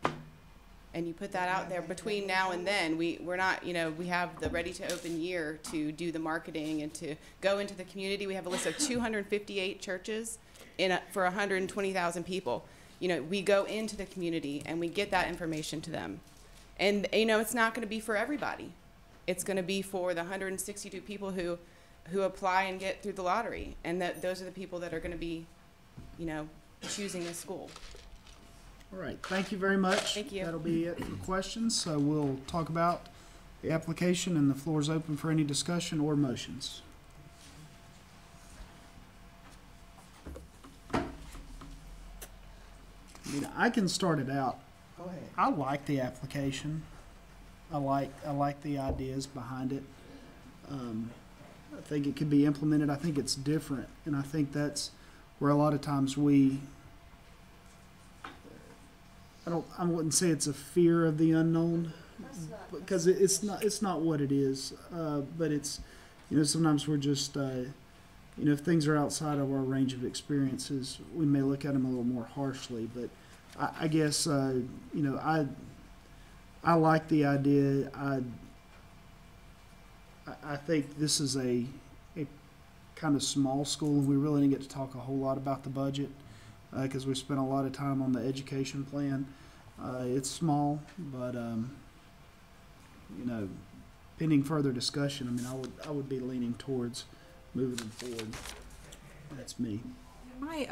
and you put that out there between now and then. We're not, we have the ready to open year to do the marketing and to go into the community. We have a list of 258 churches for 120,000 people. We go into the community and we get that information to them. And, it's not going to be for everybody. It's going to be for the 162 people who apply and get through the lottery. And those are the people that are going to be, choosing a school. All right. Thank you very much. Thank you. That'll be it for questions. So we'll talk about the application, and the floor is open for any discussion or motions. I can start it out. Go ahead. I like the application. I like the ideas behind it. I think it could be implemented. I think it's different, and I think that's where a lot of times we I wouldn't say it's a fear of the unknown, because it's not what it is. But it's, sometimes we're just, if things are outside of our range of experiences, we may look at them a little more harshly. But I guess, I like the idea. I think this is a kind of small school, and we really didn't get to talk a whole lot about the budget because we spent a lot of time on the education plan. It's small, but pending further discussion, I would be leaning towards moving them forward. That's me. My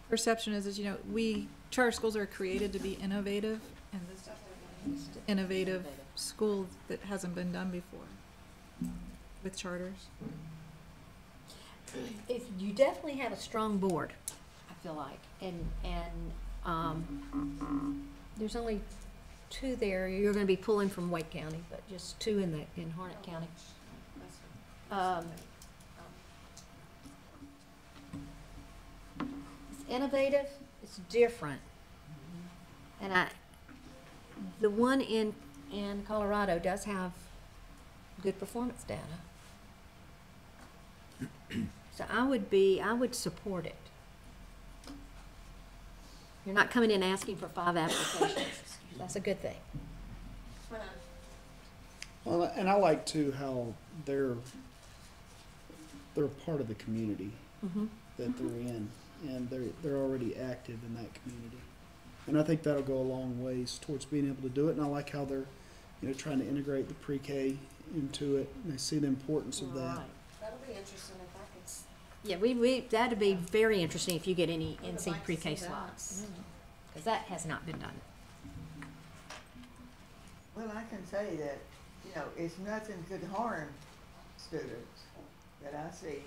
perception is charter schools are created to be innovative, and this is an innovative school that hasn't been done before with charters. You definitely have a strong board, I feel like, and there's only 2 there. You're going to be pulling from Wake County, but just 2 in Harnett County. It's innovative. It's different, and the one in Colorado does have good performance data. So I would support it. You're not coming in asking for 5 applications. That's a good thing. Well, and I like too how they're a part of the community that they're in, and they're already active in that community, and I think that'll go a long ways towards being able to do it. And I like how they're trying to integrate the pre-K into it, and they see the importance of that. That'll be interesting if I could. Yeah, that'd be very interesting if you get any NC pre-K slots, because that has not been done. Well, I can say that, it's nothing could harm students that I see.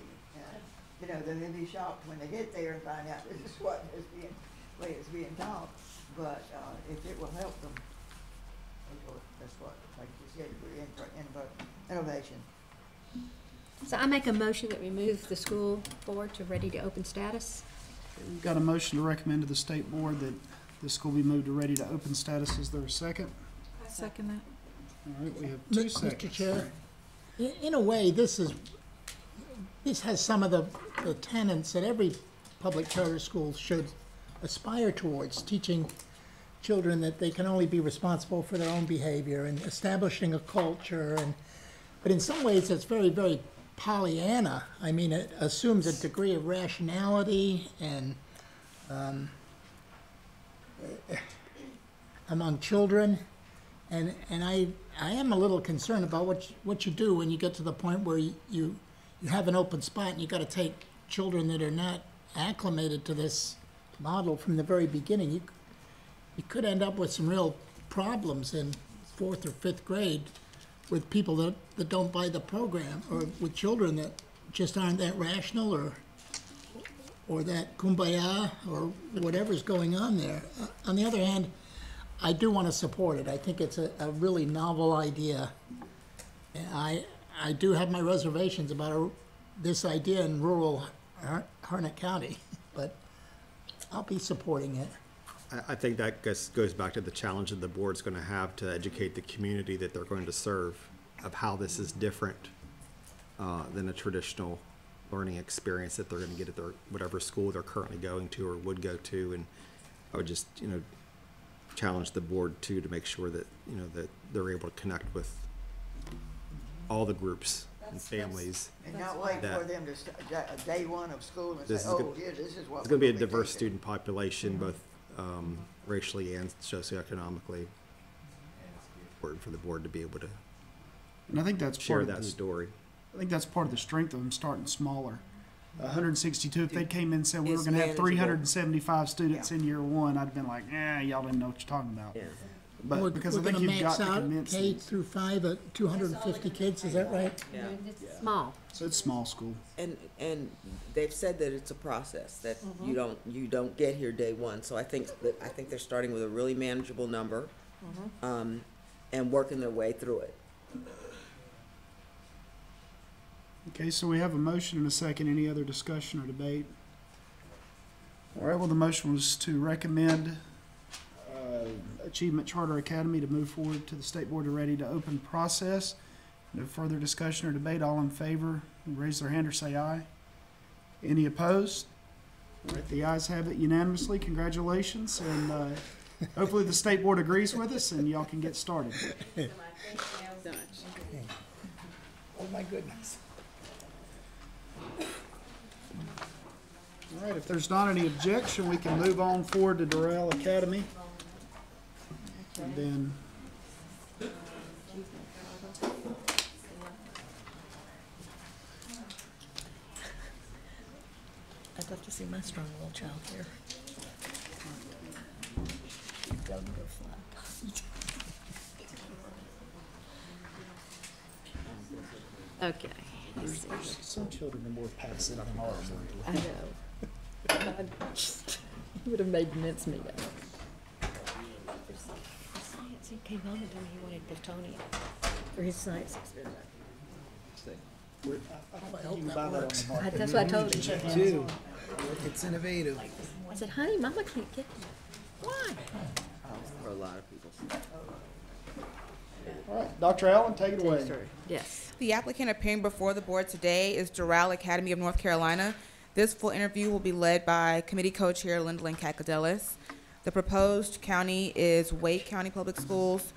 They'll be shocked when they get there and find out this is what is being taught. But if it will help them, that's what, like you said, we're in for innovation. So I make a motion that we move the school board to ready to open status. We've got a motion to recommend to the state board that the school be moved to ready to open status. Is there a second? I second that. All right, we have 2 seconds. Mr. Chair, in a way, this has some of the tenets that every public charter school should aspire towards, teaching children that they can only be responsible for their own behavior and establishing a culture. But in some ways, it's very, very Pollyanna. It assumes a degree of rationality and among children. And I am a little concerned about what you do when you get to the point where you have an open spot and you got to take children that are not acclimated to this model from the very beginning. You could end up with some real problems in 4th or 5th grade with people that don't buy the program, or with children that just aren't that rational or that kumbaya or whatever's going on there. On the other hand, I do want to support it. I think it's a really novel idea. I do have my reservations about this idea in rural Harnett County, but I'll be supporting it. I think that goes back to the challenge that the board's going to have to educate the community that they're going to serve of how this is different than a traditional learning experience that they're going to get at their whatever school they're currently going to or would go to. And I would just challenge the board too to make sure that that they're able to connect with all the groups and families. And not wait for them to start day 1 of school and say, this is what it's going to be a diverse student population, both racially and socioeconomically. Important for the board to be able to and I think that's share part of that story. I think that's part of the strength of them starting smaller. 162, if they came in and said we were going to have 375 students in year 1, I'd have been like, y'all didn't know what you're talking about. But because I think you've got to convince K through 5 at 250 kids, is that right? Yeah. It's small. So it's small school. And they've said that it's a process, that you don't get here day 1. So I think they're starting with a really manageable number and working their way through it. Okay, so we have a motion and a second. Any other discussion or debate? All right, well, the motion was to recommend Achievement Charter Academy to move forward to the State Board of Ready to open process. No further discussion or debate. All in favor, raise their hand or say aye. Any opposed? All right, the ayes have it unanimously. Congratulations, and hopefully the State Board agrees with us and y'all can get started. Oh, my goodness. All right, if there's not any objection, we can move on forward to Doral Academy. And then I'd love to see my strong little child here. Go fly. Okay. some children are more passive than ours. I know. He would have made mincemeat of it. He came home and told me he wanted plutonium for his science experiment. That's what I told him. Too. It's innovative. I said, honey, Mama can't get them. Why? For a lot of people. All right, Dr. Allen, take it away. Yes. The applicant appearing before the board today is Doral Academy of North Carolina. This full interview will be led by committee co-chair Lindley Kakadelis. The proposed county is Wake County Public Schools.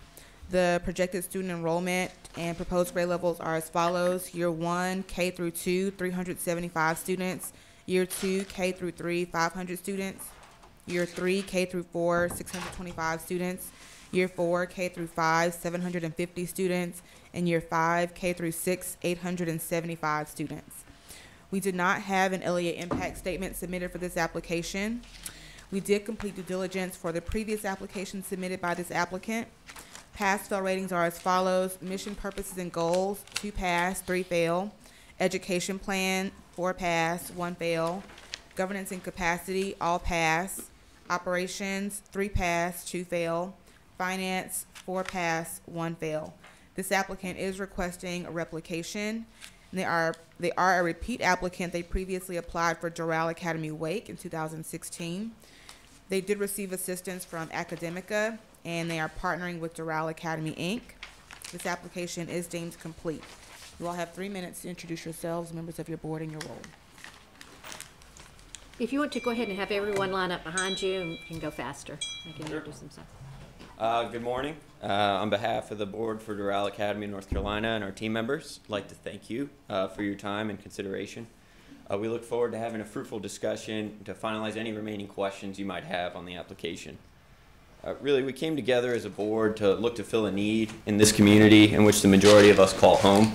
The projected student enrollment and proposed grade levels are as follows. Year 1, K through 2, 375 students. Year 2, K through 3, 500 students. Year 3, K through 4, 625 students. Year 4, K through 5, 750 students. And Year 5, K through 6, 875 students. We did not have an LEA impact statement submitted for this application. We did complete due diligence for the previous application submitted by this applicant. Pass-fail ratings are as follows. Mission, purposes, and goals, 2 pass, 3 fail. Education plan, 4 pass, 1 fail. Governance and capacity, all pass. Operations, 3 pass, 2 fail. Finance, 4 pass, 1 fail. This applicant is requesting a replication. They are a repeat applicant. They previously applied for Doral Academy Wake in 2016. They did receive assistance from Academica, and they are partnering with Doral Academy, Inc. This application is deemed complete. You all have 3 minutes to introduce yourselves, members of your board, and your role. If you want to go ahead and have everyone line up behind you, and you can go faster. I can introduce themselves. Good morning. On behalf of the board for Doral Academy of North Carolina and our team members, I'd like to thank you for your time and consideration. We look forward to having a fruitful discussion to finalize any remaining questions you might have on the application. Really, we came together as a board to look to fill a need in this community in which the majority of us call home.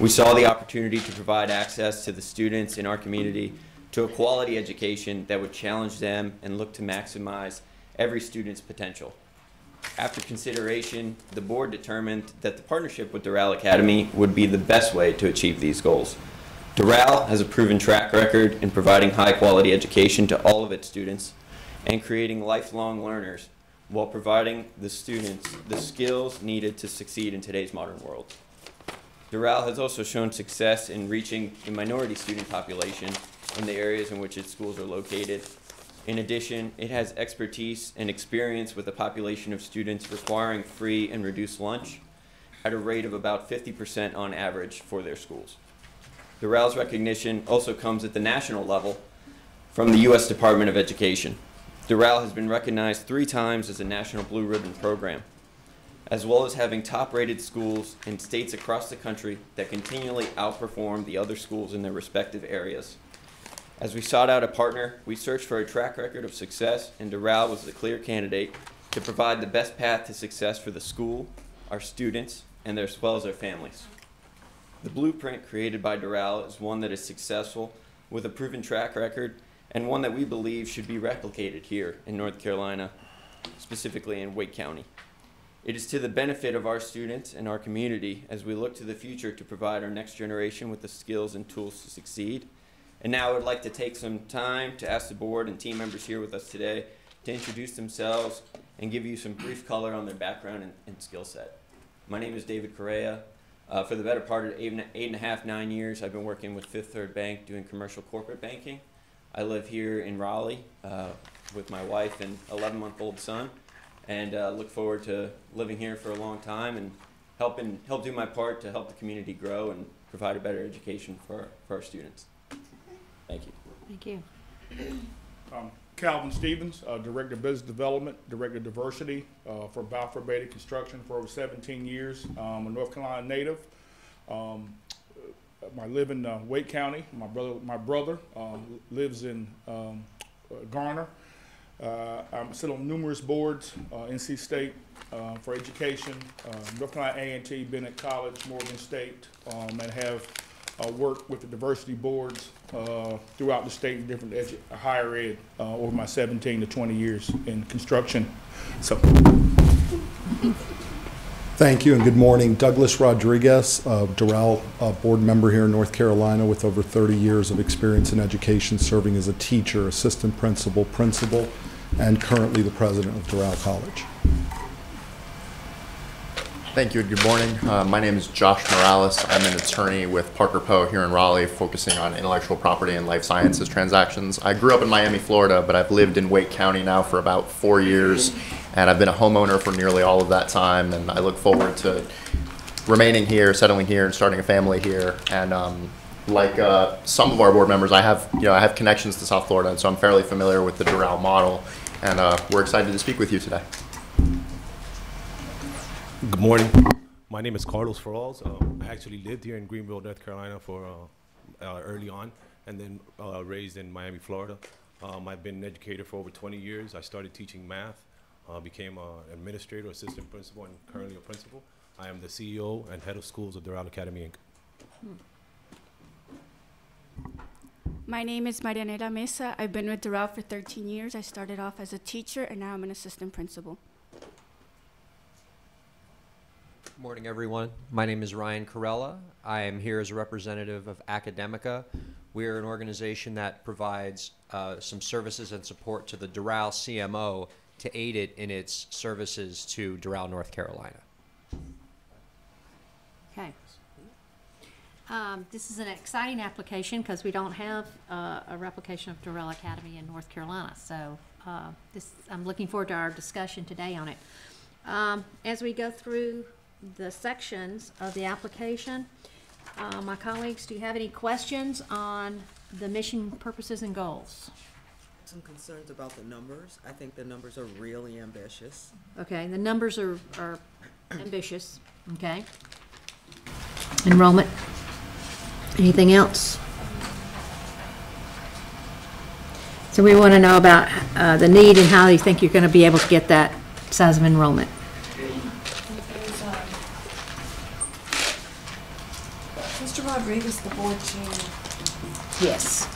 We saw the opportunity to provide access to the students in our community to a quality education that would challenge them and look to maximize every student's potential. After consideration, the board determined that the partnership with Doral Academy would be the best way to achieve these goals. Doral has a proven track record in providing high-quality education to all of its students and creating lifelong learners while providing the students the skills needed to succeed in today's modern world. Doral has also shown success in reaching a minority student population in the areas in which its schools are located. In addition, it has expertise and experience with a population of students requiring free and reduced lunch at a rate of about 50% on average for their schools. Doral's recognition also comes at the national level from the U.S. Department of Education. Doral has been recognized 3 times as a National Blue Ribbon program, as well as having top-rated schools in states across the country that continually outperform the other schools in their respective areas. As we sought out a partner, we searched for a track record of success, and Doral was the clear candidate to provide the best path to success for the school, our students, and as well as their families. The blueprint created by Doral is one that is successful with a proven track record and one that we believe should be replicated here in North Carolina, specifically in Wake County. It is to the benefit of our students and our community as we look to the future to provide our next generation with the skills and tools to succeed. And now I would like to take some time to ask the board and team members here with us today to introduce themselves and give you some brief color on their background and skill set. My name is David Correa. For the better part of 8.5, 9 years, I've been working with Fifth Third Bank doing commercial corporate banking. I live here in Raleigh with my wife and 11-month-old son. and look forward to living here for a long time and help do my part to help the community grow and provide a better education for our students. Thank you. Thank you. Calvin Stevens, Director of Business Development, Director of Diversity for Balfour Beatty Construction for over 17 years. I'm a North Carolina native. I live in Wake County. My brother lives in Garner. I sit on numerous boards, NC State for education, North Carolina A&T, Bennett College, Morgan State, and have worked with the diversity boards throughout the state in different higher ed over my 17 to 20 years in construction. So. Thank you and good morning. Douglas Rodriguez, Doral board member here in North Carolina with over 30 years of experience in education, serving as a teacher, assistant principal, and currently the president of Doral College. Thank you and good morning. My name is Josh Morales. I'm an attorney with Parker Poe here in Raleigh, focusing on intellectual property and life sciences transactions. I grew up in Miami, Florida, but I've lived in Wake County now for about 4 years, and I've been a homeowner for nearly all of that time, and I look forward to remaining here, settling here, and starting a family here. And like some of our board members, I have connections to South Florida, and so I'm fairly familiar with the Doral model, and we're excited to speak with you today. Good morning. My name is Carlos Ferrals. I actually lived here in Greenville, North Carolina for early on, and then raised in Miami, Florida. I've been an educator for over 20 years. I started teaching math, became an administrator, assistant principal, and currently a principal. I am the CEO and head of schools of Doral Academy, Inc. My name is Marianela Mesa. I've been with Doral for 13 years. I started off as a teacher, and now I'm an assistant principal. Good morning, everyone. My name is Ryan Corella. I am here as a representative of Academica. We are an organization that provides some services and support to the Doral CMO to aid it in its services to Doral, North Carolina. Okay. This is an exciting application because we don't have a replication of Doral Academy in North Carolina. So I'm looking forward to our discussion today on it. As we go through the sections of the application, my colleagues, do you have any questions on the mission, purposes, and goals? Some concerns about the numbers. I think the numbers are really ambitious. Okay, the numbers are ambitious. Okay. Enrollment. Anything else? So we want to know about the need and how you think you're going to be able to get that size of enrollment. Mr. Rodriguez, the board chair. Yes.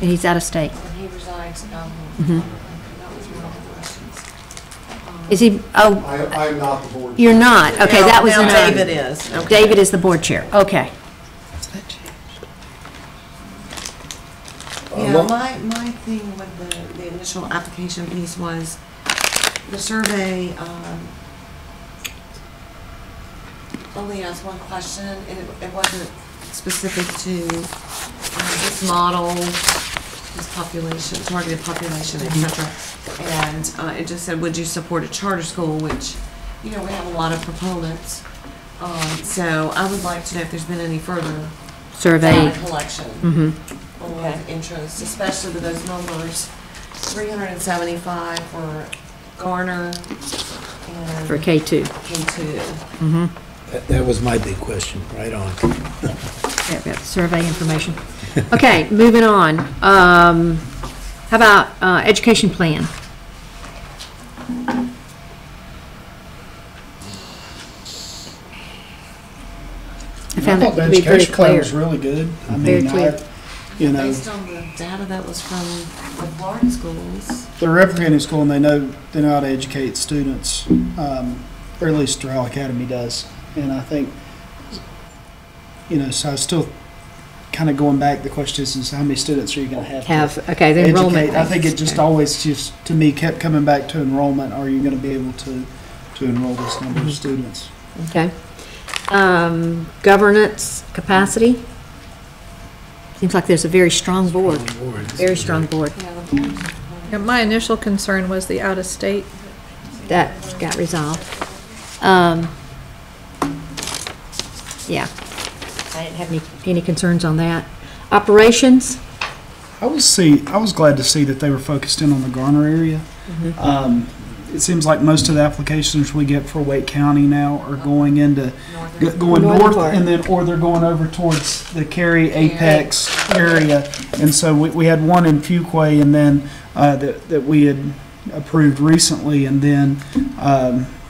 And he's out of state. And he resides down Mhm. That was one of the questions. Is he? Oh, I'm not the board. You're not. Okay, Now- that was now in, David is. Okay. David is the board chair. Okay. Yeah, my thing with the initial application piece was the survey, only asked one question, and it wasn't specific to this model, this population, targeted population, et cetera. And it just said, would you support a charter school, which, you know, we have a lot of proponents. So I would like to know if there's been any further Survey. data collection Mhm. on interest, especially with those numbers, 375 for Garner and For K2. K2. Mm-hmm. That was my big question, right on. Yeah, we got survey information. Okay, moving on. How about education plan? I found thought that the to be very education plan clear. was really good. I Very mean, clear. you know, Based on the data that was from the Florida schools. they're replicating school and they know how to educate students, or at least Doral Academy does. And I think, you know, so I was still kind of going back. The question is how many students are you going to have? Okay, the enrollment. Educate? I think thing. it just always just to me kept coming back to enrollment. Are you going to be able to enroll this number of students? Okay. Governance capacity. Seems like there's a very strong board. Very strong board. Yeah, my initial concern was the out-of-state that got resolved. Yeah, I didn't have any concerns on that. Operations? I was glad to see that they were focused in on the Garner area. It seems like most of the applications we get for Wake County now are going into going north, and then or they're going over towards the Cary Apex area. And so we had one in Fuquay, and then that we had approved recently, and then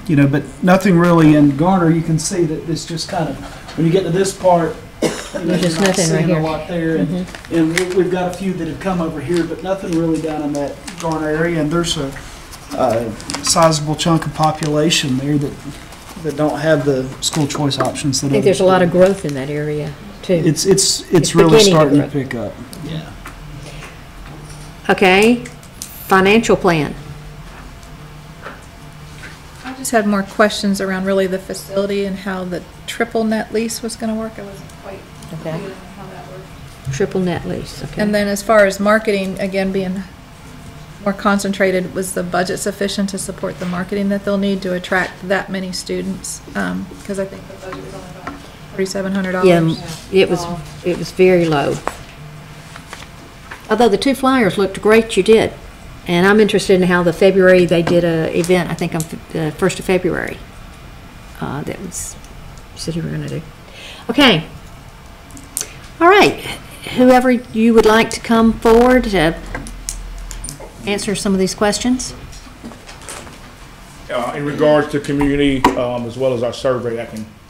you know, but nothing really in Garner. You can see that it's just kind of when you get to this part. There's just nothing right here. A lot there, and we've got a few that have come over here, but nothing really down in that Garner area. And there's a sizable chunk of population there that don't have the school choice options. That I think there's a lot of growth in that area too. It's really starting to pick up. Yeah. Okay, financial plan. I just had more questions around really the facility and how the triple net lease was going to work. I wasn't quite clear on how that worked. Triple net lease, okay. And then as far as marketing, again, being more concentrated, was the budget sufficient to support the marketing that they'll need to attract that many students? Because I think the budget was only about $4,700. Yeah, it was very low. Although the 2 flyers looked great, you did. And I'm interested in how the February, they did a event, I think on the 1st of February. That was, you said you were going to do. Okay. All right. Whoever you would like to come forward to answer some of these questions. In regards to community, as well as our survey,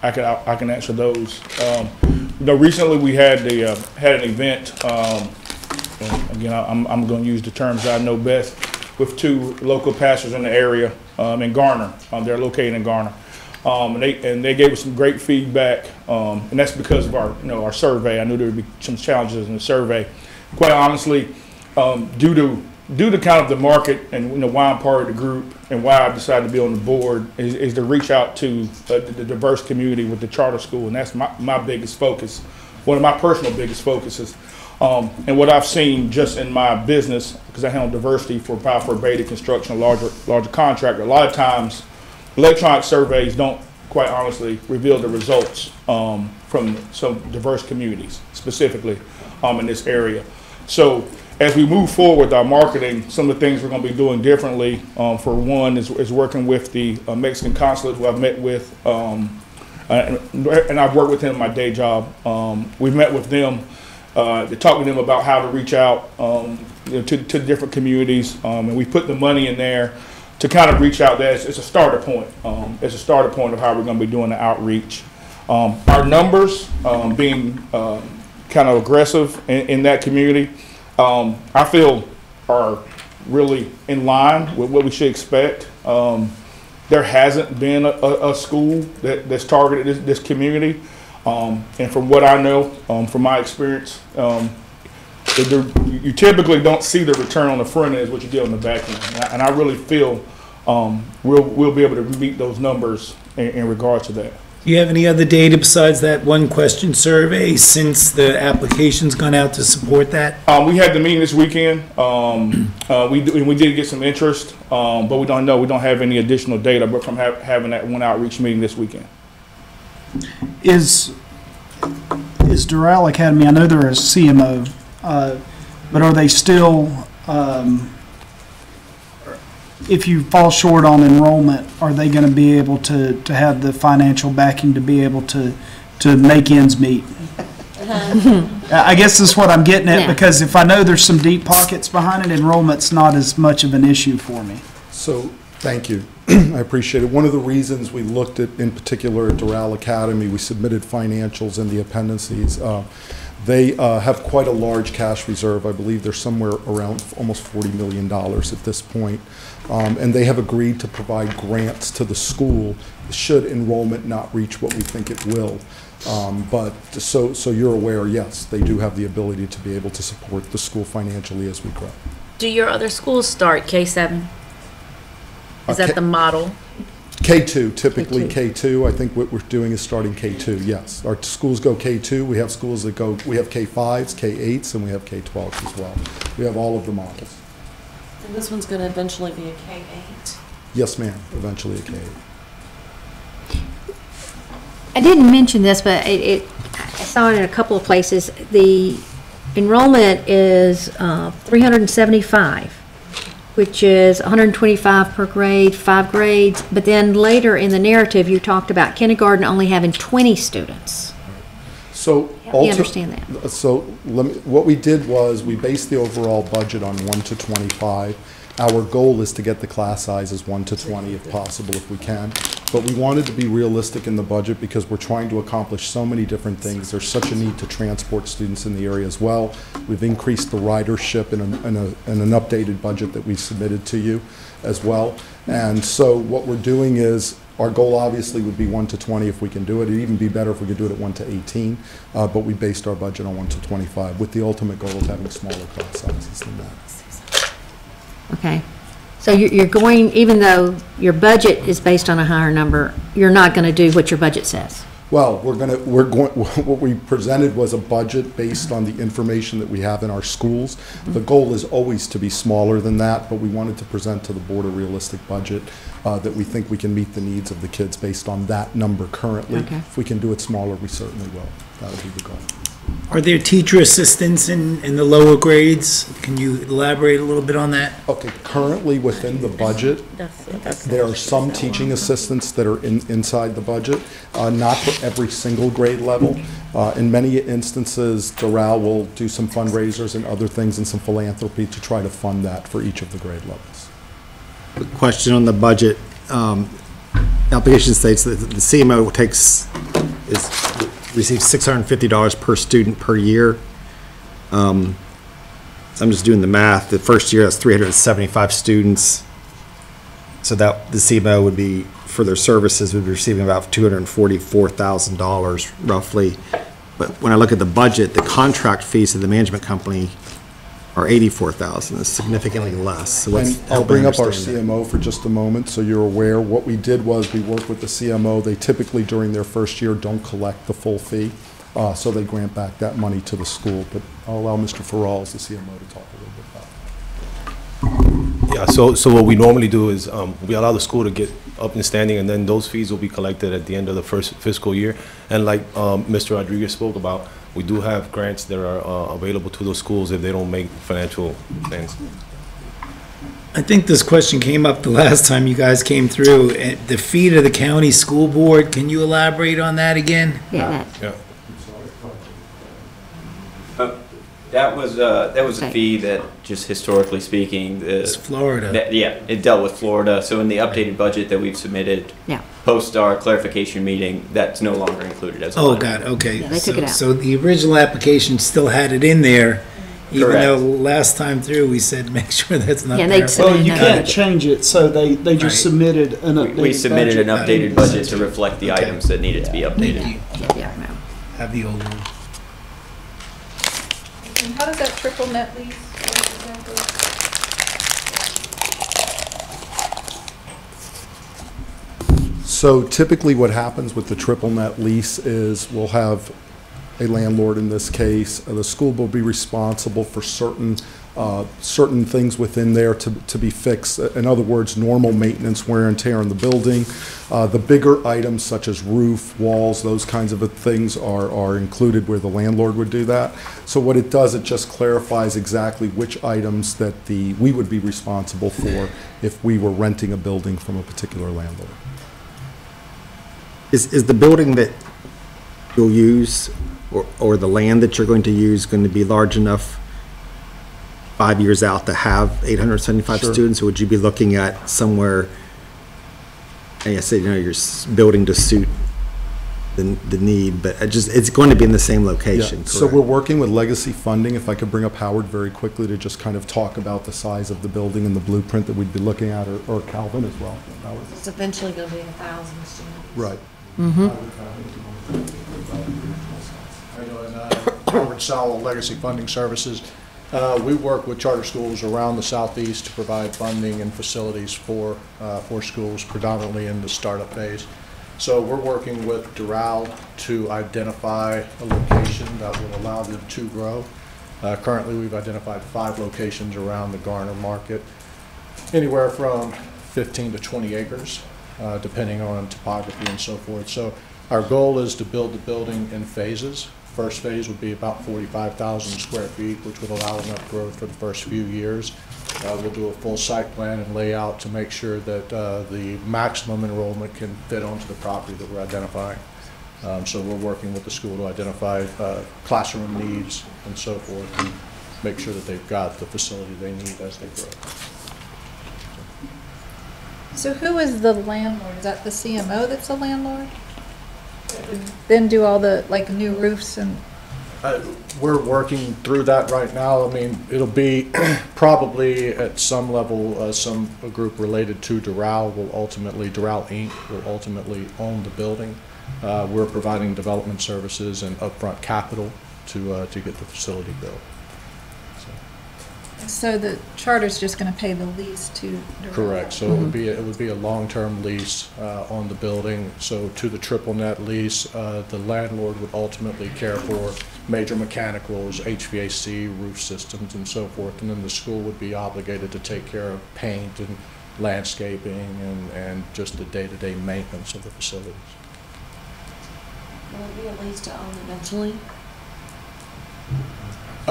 I can answer those. You know, recently we had an event. Again, I'm going to use the terms I know best, with 2 local pastors in the area in Garner. They're located in Garner, and they gave us some great feedback, and that's because of our survey. I knew there would be some challenges in the survey. Quite honestly, due to kind of the market and why I'm part of the group and why I decided to be on the board is to reach out to the diverse community with the charter school, and that's my biggest focus, one of my personal biggest focuses. And what I've seen just in my business, because I handle diversity for Balfour Beatty Construction, a larger contractor, a lot of times electronic surveys don't, quite honestly, reveal the results from some diverse communities, specifically in this area. So as we move forward with our marketing, some of the things we're going to be doing differently, for one, is working with the Mexican consulate who I've met with, and I've worked with him in my day job. We've met with them to talk with them about how to reach out to different communities, and we put the money in there to kind of reach out there. It's a starter point. It's a starter point of how we're going to be doing the outreach. Our numbers being kind of aggressive in that community, I feel are really in line with what we should expect. There hasn't been a school that's targeted this community. And from what I know, from my experience, you typically don't see the return on the front end as what you get on the back end. And I really feel we'll be able to meet those numbers in regards to that. Do you have any other data besides that 1-question survey since the application's gone out to support that? We had the meeting this weekend. We did get some interest, but we don't have any additional data, but from having that one outreach meeting this weekend. Is Doral Academy, I know they're a CMO, but are they still, if you fall short on enrollment, are they going to be able to have the financial backing to be able to make ends meet? I guess that's what I'm getting at, because if I know there's some deep pockets behind it, enrollment's not as much of an issue for me. So, thank you. I appreciate it. One of the reasons we looked at, in particular, at Doral Academy, we submitted financials and the appendices. They have quite a large cash reserve. I believe they're somewhere around almost $40 million at this point. And they have agreed to provide grants to the school should enrollment not reach what we think it will. But so you're aware, yes, they do have the ability to be able to support the school financially as we grow. Do your other schools start K-7? Is that the model? K2, typically K2. I think what we're doing is starting K2, yes. Our schools go K2. We have schools that go, we have K5s, K8s, and we have K12s as well. We have all of the models. And this one's going to eventually be a K8? Yes, ma'am, eventually a K. I didn't mention this, but I saw it in a couple of places. The enrollment is 375, which is 125 per grade, 5 grades. But then later in the narrative, you talked about kindergarten only having 20 students. So Help me understand that. So what we did was we based the overall budget on 1 to 25. Our goal is to get the class sizes 1 to 20 if possible, if we can. But we wanted to be realistic in the budget because we're trying to accomplish so many different things. There's such a need to transport students in the area as well. We've increased the ridership in an updated budget that we submitted to you as well. And so what we're doing is, our goal obviously would be 1 to 20 if we can do it. It'd even be better if we could do it at 1 to 18, but we based our budget on 1 to 25 with the ultimate goal of having smaller class sizes than that. Okay. So you're going, even though your budget is based on a higher number, you're not going to do what your budget says? Well, what we presented was a budget based on the information that we have in our schools. The goal is always to be smaller than that, but we wanted to present to the board a realistic budget that we think we can meet the needs of the kids based on that number currently. Okay. If we can do it smaller, we certainly will. That would be the goal. Are there teacher assistants in the lower grades? Can you elaborate a little bit on that? Okay, currently within the budget, there are some teaching assistants that are inside the budget, not for every single grade level. In many instances, Doral will do some fundraisers and other things and some philanthropy to try to fund that for each of the grade levels. The question on the budget, application states that the CMO receives $650 per student per year. So I'm just doing the math. The first year, that's 375 students. So that the CMO would be, for their services, would be receiving about $244,000 roughly. But when I look at the budget, the contract fees to the management company are $84,000. It's significantly less. So And I'll bring up our CMO for just a moment so you're aware. What we did was we worked with the CMO. They typically, during their first year, don't collect the full fee, so they grant back that money to the school. But I'll allow Mr. Farrell, as the CMO, to talk a little bit about Yeah, so what we normally do is we allow the school to get up and standing, and then those fees will be collected at the end of the first fiscal year. And like Mr. Rodriguez spoke about, we do have grants that are available to those schools if they don't make financial things. I think this question came up the last time you guys came through. The fee to the county school board, can you elaborate on that again? Yeah. Yeah. That was a fee that, just historically speaking, It's Florida. It dealt with Florida. So in the updated budget that we've submitted, Yeah. post our clarification meeting, that's no longer included as a Oh, line. God, okay. Yeah, they took it out. So the original application still had it in there, even Correct. though last time through, we said, make sure that's not Yeah, there. they'd Well, you Right. can't change it, so they just Right. submitted an updated We submitted an budget. updated budget to reflect the items that needed to be updated. Thank you. Yeah, no. Have the old one. And how does that triple net lease work exactly? So typically what happens with the triple net lease is we'll have a landlord in this case. The school will be responsible for certain things within there to be fixed. In other words, normal maintenance, wear and tear in the building. The bigger items such as roof, walls, those kinds of things are included where the landlord would do that. So what it does, it just clarifies exactly which items that we would be responsible for if we were renting a building from a particular landlord. Is the building that you'll use or the land that you're going to use going to be large enough 5 years out to have 875 Sure. students? Or would you be looking at somewhere, and I say, you're building to suit the need, but it's going to be in the same location, So correct? we're working with Legacy Funding. If I could bring up Howard very quickly to just kind of talk about the size of the building and the blueprint that we'd be looking at, or Calvin as well. Howard. It's eventually gonna be 1,000 students. Right. Mm-hmm. Howard Sowell, Legacy Funding Services. We work with charter schools around the southeast to provide funding and facilities for schools, predominantly in the startup phase. So we're working with Doral to identify a location that will allow them to grow. Currently, we've identified 5 locations around the Garner market, anywhere from 15 to 20 acres, depending on topography and so forth. So our goal is to build the building in phases. First phase would be about 45,000 square feet, which would allow enough growth for the first few years. We'll do a full site plan and layout to make sure that the maximum enrollment can fit onto the property that we're identifying. So we're working with the school to identify classroom needs and so forth, and make sure that they've got the facility they need as they grow. So who is the landlord? Is that the CMO that's a landlord? Then do all the, like, new roofs and? We're working through that right now. I mean, it'll be probably at some level, a group related to Doral Doral Inc. will ultimately own the building. We're providing development services and upfront capital to get the facility built. So the charter's just gonna pay the lease to Doral? Correct. So it would be a long-term lease on the building. So to the triple net lease, the landlord would ultimately care for major mechanicals, HVAC, roof systems, and so forth. And then the school would be obligated to take care of paint and landscaping and just the day-to-day maintenance of the facilities. Will it be a lease to own eventually?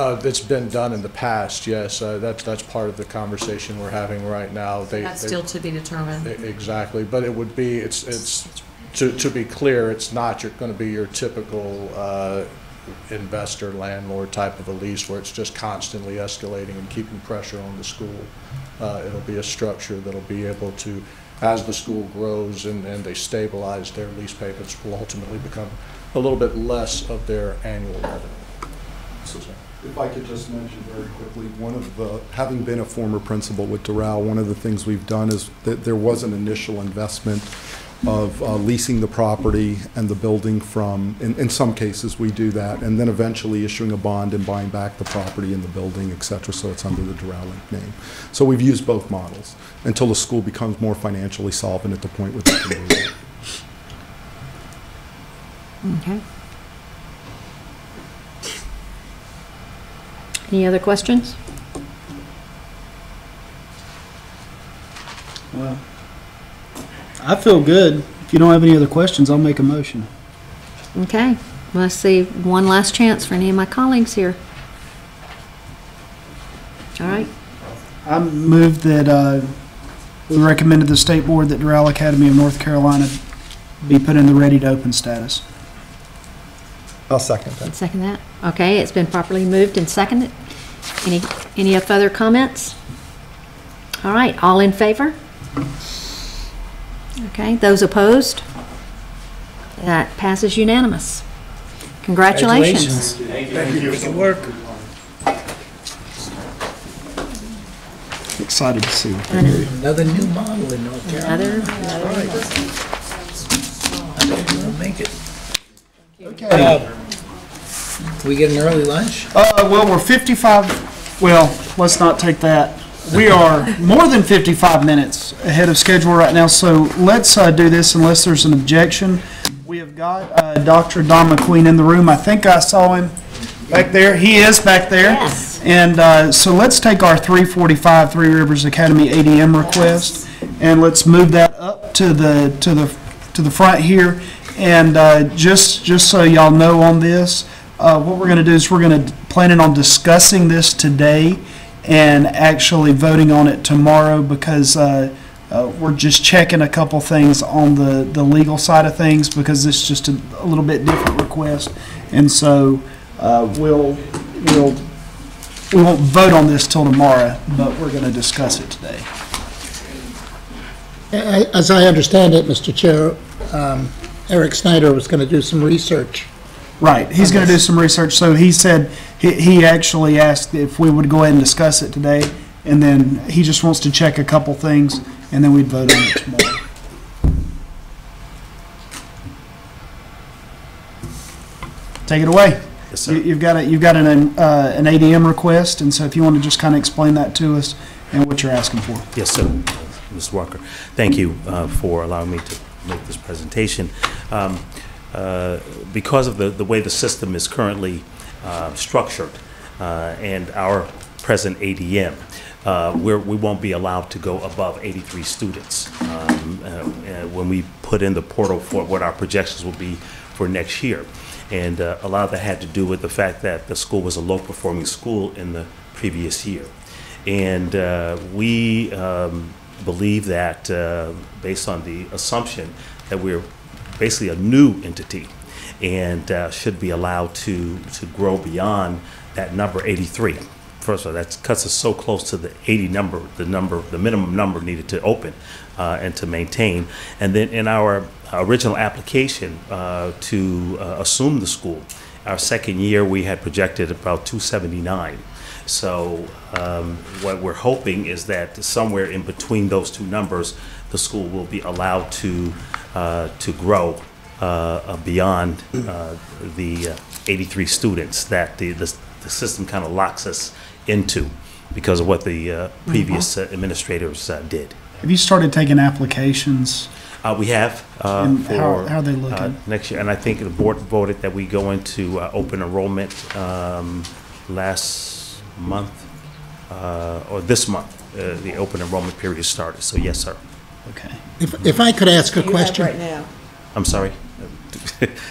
It's been done in the past, yes. That's part of the conversation we're having right now. That's still to be determined. Exactly, but it would be, to be clear, it's not going to be your typical investor, landlord type of a lease where it's just constantly escalating and keeping pressure on the school. It'll be a structure that'll be able to, as the school grows and they stabilize, their lease payments will ultimately become a little bit less of their annual revenue. If I could just mention very quickly, having been a former principal with Doral, one of the things we've done is that there was an initial investment of leasing the property and the building from, in some cases we do that, and then eventually issuing a bond and buying back the property and the building, et cetera, so it's under the Doral Inc. name. So we've used both models until the school becomes more financially solvent at the point where they can do it. Okay. Any other questions? Well, I feel good. If you don't have any other questions, I'll make a motion. Okay, let's see, one last chance for any of my colleagues here. All right. I move that we recommend to the State Board that Doral Academy of North Carolina be put in the ready-to-open status. I'll second that. Second that? Okay, it's been properly moved and seconded. Any further comments? All right, all in favor? Okay, those opposed? That passes unanimous. Congratulations. Thank you. Good work. Excited to see what they do. Another new model in North Carolina. We'll make it. Okay. Can we get an early lunch? Well, we're 55, well, let's not take that. We are more than 55 minutes ahead of schedule right now, so let's do this unless there's an objection. We have got Dr. Don McQueen in the room. I think I saw him back there. He is back there. Yes. And so let's take our 345 Three Rivers Academy ADM request, and let's move that up to the front here. And just so y'all know on this, what we're going to do is we're going to planning on discussing this today and actually voting on it tomorrow, because we're just checking a couple things on the legal side of things, because it's just a little bit different request. And so we won't vote on this till tomorrow, but we're going to discuss it today. As I understand it, Mr. Chair, Eric Snyder was going to do some research. Right, he's going to do some research. So he said, he actually asked if we would go ahead and discuss it today, and then he just wants to check a couple things, and then we'd vote on it tomorrow. Take it away. Yes, sir. You've got an ADM request, and so if you want to just kind of explain that to us and what you're asking for. Yes, sir. Ms. Walker, thank you for allowing me to make this presentation. Because of the way the system is currently structured and our present ADM. We won't be allowed to go above 83 students when we put in the portal for what our projections will be for next year. And a lot of that had to do with the fact that the school was a low-performing school in the previous year. And we believe that, based on the assumption that we're basically a new entity and should be allowed to grow beyond that number 83. First of all, that cuts us so close to the 80 number, the minimum number needed to open and to maintain. And then in our original application to assume the school, our second year we had projected about 279. So what we're hoping is that somewhere in between those two numbers, the school will be allowed to grow beyond the 83 students that the system kind of locks us into because of what the previous administrators did. Have you started taking applications? We have And for how are they looking? next year, and I think the board voted that we go into open enrollment last month or this month. The open enrollment period started. So yes, sir. Okay. If I could ask a You have question. right now. I'm sorry.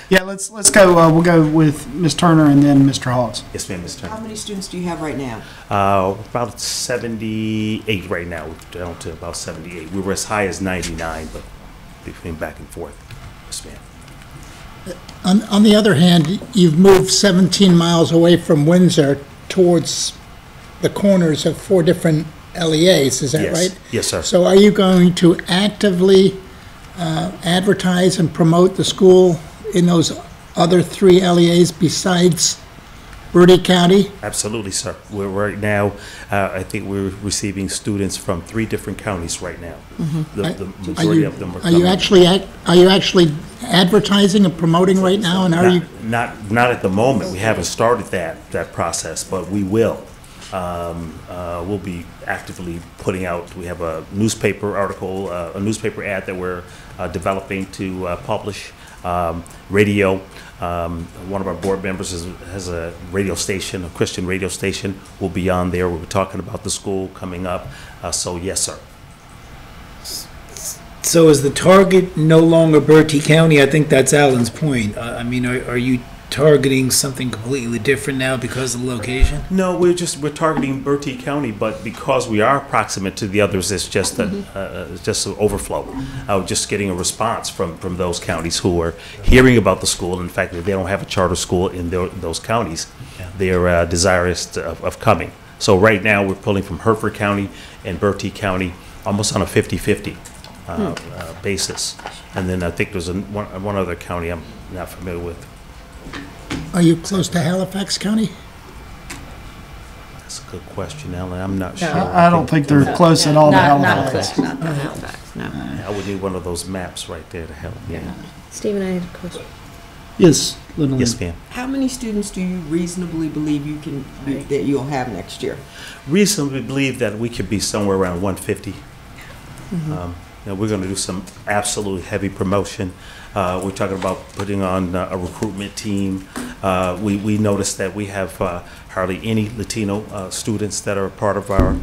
Yeah, let's go. We'll go with Ms. Turner and then Mr. Hawes. Yes, ma'am, Ms. Turner. How many students do you have right now? About 78 right now. We're down to about 78. We were as high as 99, but between back and forth. Yes, ma'am. On the other hand, you've moved 17 miles away from Windsor towards the corners of 4 different LEAs, is that Yes. right? Yes, sir. So are you going to actively advertise and promote the school in those other 3 LEAs besides Bertie County? Absolutely, sir. We're right now, I think we're receiving students from 3 different counties right now. The majority of them are Are you coming. actually advertising and promoting right now, and are you? Not at the moment. We haven't started that process, but we will. We'll be actively putting out. We have a newspaper article, a newspaper ad that we're developing to publish. Radio. One of our board members has a radio station, a Christian radio station. We'll be on there. We'll be talking about the school coming up. So yes, sir. So is the target no longer Bertie County? I think that's Alan's point. I mean, are you targeting something completely different now because of the location? No, we're targeting Bertie County, but because we are proximate to the others, it's just an overflow. Just getting a response from those counties who are hearing about the school. In fact, if they don't have a charter school in those counties, they're desirous of coming. So right now, we're pulling from Hertford County and Bertie County almost on a 50-50 basis. And then I think there's one other county I'm not familiar with. Are you close to Halifax County? That's a good question, Alan. I'm not sure. I don't think they're close at all to Halifax. Not to Halifax, no. I would need one of those maps right there to help me. Stephen, I have a question. Yes, Little. Yes, ma'am. How many students do you reasonably believe that you'll have next year? Reasonably believe that we could be somewhere around 150. Now we're going to do some absolutely heavy promotion. We're talking about putting on a recruitment team. We noticed that we have hardly any Latino students that are part of our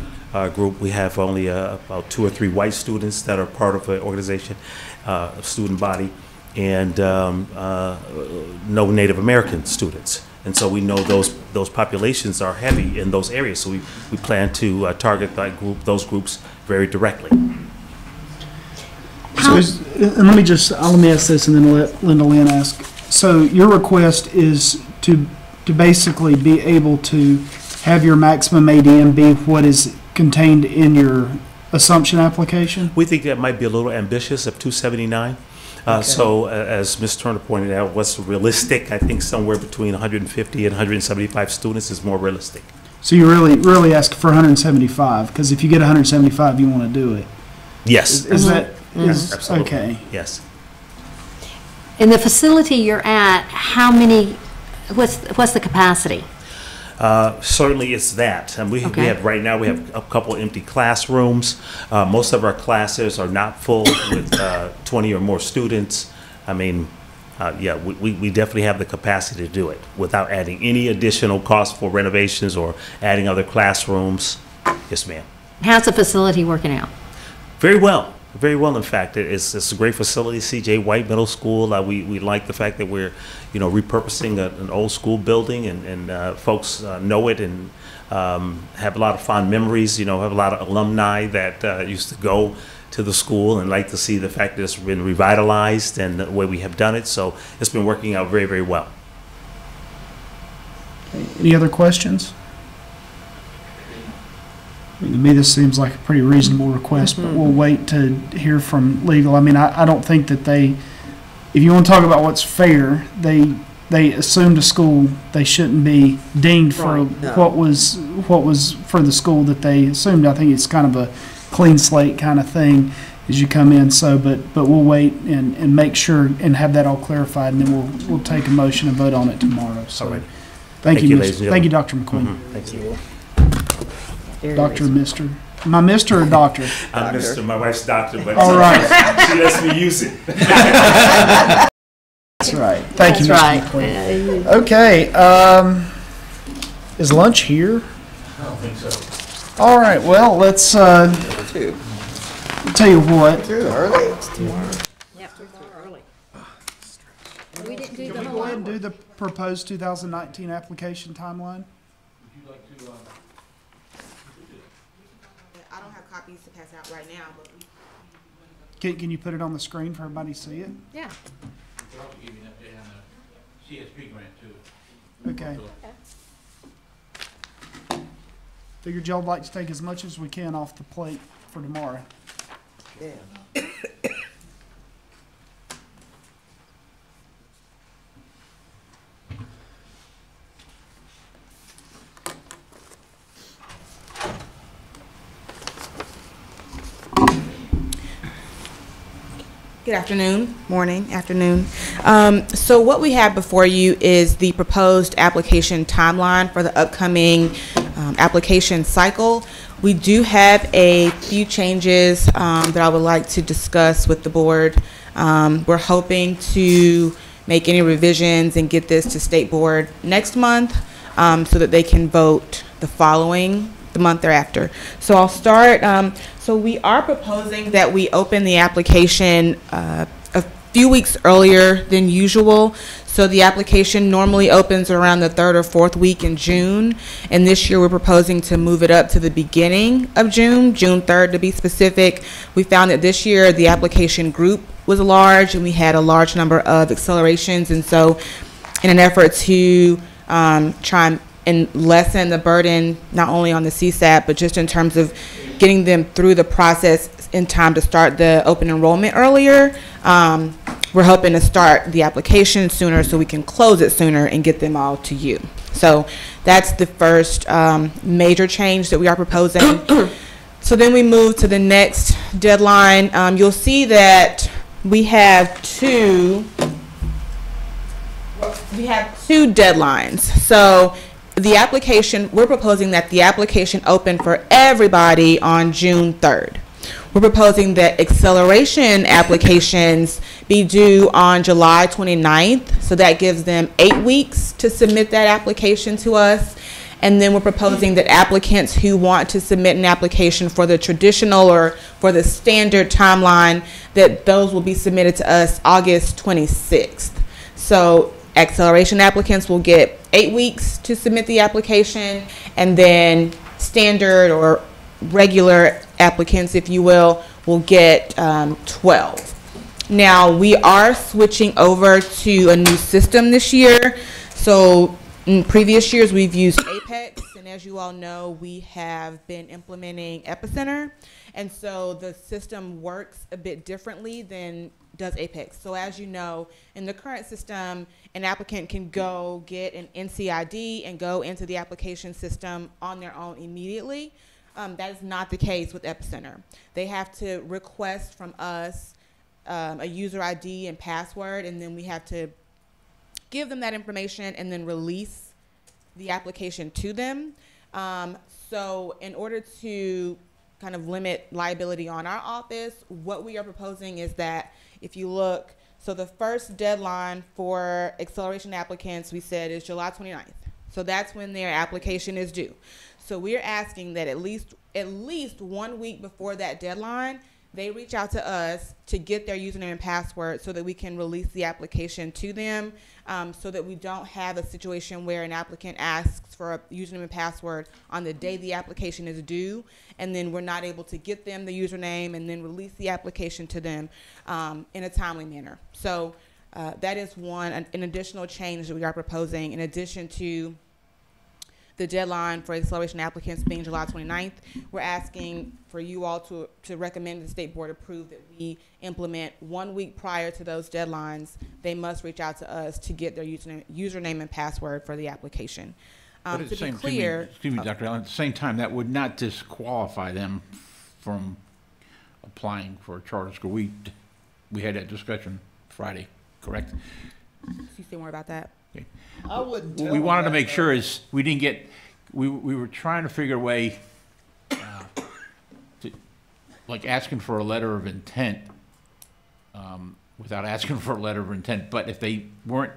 group. We have only about 2 or 3 white students that are part of the organization, student body, and no Native American students. And so we know those populations are heavy in those areas. So we plan to target those groups very directly. So and let me ask this and then let Linda Lynn ask. So your request is to basically be able to have your maximum ADM be what is contained in your assumption application? We think that might be a little ambitious of 279. So as Ms. Turner pointed out, what's realistic, I think somewhere between 150 and 175 students is more realistic. So you really ask for 175, because if you get 175, you want to do it. Yes. Is that? Absolutely. Okay. Yes. In the facility you're at, how many, what's the capacity? Certainly it's that. And we have right now, we have a couple empty classrooms. Most of our classes are not full with 20 or more students. I mean, yeah, we definitely have the capacity to do it without adding any additional cost for renovations or adding other classrooms. Yes, ma'am. How's the facility working out? Very well. Very well, in fact. It's a great facility, C.J. White Middle School. We like the fact that we're, repurposing an old school building, and folks know it and have a lot of fond memories. Have a lot of alumni that used to go to the school and like to see the fact that it's been revitalized and the way we have done it. So it's been working out very, very well. Any other questions? I mean, to me, this seems like a pretty reasonable request, but we'll wait to hear from legal. I mean, I don't think that if you want to talk about what's fair, they assumed a school, they shouldn't be dinged for what was for the school that they assumed. I think it's kind of a clean slate kind of thing as you come in. So, but we'll wait and make sure and have that all clarified, and then we'll take a motion and vote on it tomorrow. So, right. Thank you, ladies and thank you, gentlemen. Dr. McQueen. Thank you. Dr. Mr. Am I Mr. or Doctor? I'm Mr. My wife's doctor, but all right. She lets me use it. That's right. Thank you, Mr. McQueen. Okay. Is lunch here? I don't think so. All right. Well, let's tell you what. Too early. It's tomorrow. Yep, early. We didn't do Can we go ahead and do the proposed 2019 application timeline? I don't have copies to pass out right now, but Can you put it on the screen for everybody to see it? Yeah. CSP grant too. Okay. Figured y'all'd like to take as much as we can off the plate for tomorrow. Yeah. good afternoon, morning, afternoon. So what we have before you is the proposed application timeline for the upcoming application cycle. We do have a few changes that I would like to discuss with the board. We're hoping to make any revisions and get this to state board next month so that they can vote the month thereafter. So I'll start. So we are proposing that we open the application a few weeks earlier than usual. So the application normally opens around the 3rd or 4th week in June, and this year we're proposing to move it up to the beginning of June 3rd to be specific. We found that this year the application group was large and we had a large number of accelerations, and so in an effort to try and lessen the burden not only on the CSAP but just in terms of getting them through the process in time to start the open enrollment earlier, we're hoping to start the application sooner so we can close it sooner and get them all to you. So that's the first major change that we are proposing. So then we move to the next deadline. You'll see that we have two deadlines. So the application, we're proposing that the application open for everybody on June 3rd. We're proposing that acceleration applications be due on July 29th. So that gives them 8 weeks to submit that application to us. And then we're proposing that applicants who want to submit an application for the traditional or for the standard timeline, that those will be submitted to us August 26th. So acceleration applicants will get 8 weeks to submit the application, and then standard or regular applicants, if you will get 12. Now, we are switching over to a new system this year. So in previous years, we've used Apex, and as you all know, we have been implementing Epicenter. And so the system works a bit differently than does Apex. So as you know, in the current system, an applicant can go get an NCID and go into the application system on their own immediately. That is not the case with Epicenter. They have to request from us a user ID and password, and then we have to give them that information and then release the application to them. So in order to kind of limit liability on our office, what we are proposing is that if you look, So the first deadline for acceleration applicants, we said, is July 29th. So that's when their application is due. So we're asking that at least 1 week before that deadline, they reach out to us to get their username and password so that we can release the application to them, so that we don't have a situation where an applicant asks for a username and password on the day the application is due, and then we're not able to get them the username and then release the application to them in a timely manner. So that is an additional change that we are proposing in addition to the deadline for acceleration applicants being July 29th. We're asking for you all to recommend the state board approve that we implement 1 week prior to those deadlines. They must reach out to us to get their username and password for the application. But at the To be same clear, excuse me, Dr. Allen, at the same time, that would not disqualify them from applying for a charter school. We had that discussion Friday, correct? you say more about that? Okay. I wouldn't What tell we them wanted to that, make though. sure is we didn't get, we were trying to figure a way, to, like asking for a letter of intent, without asking for a letter of intent, but if they weren't,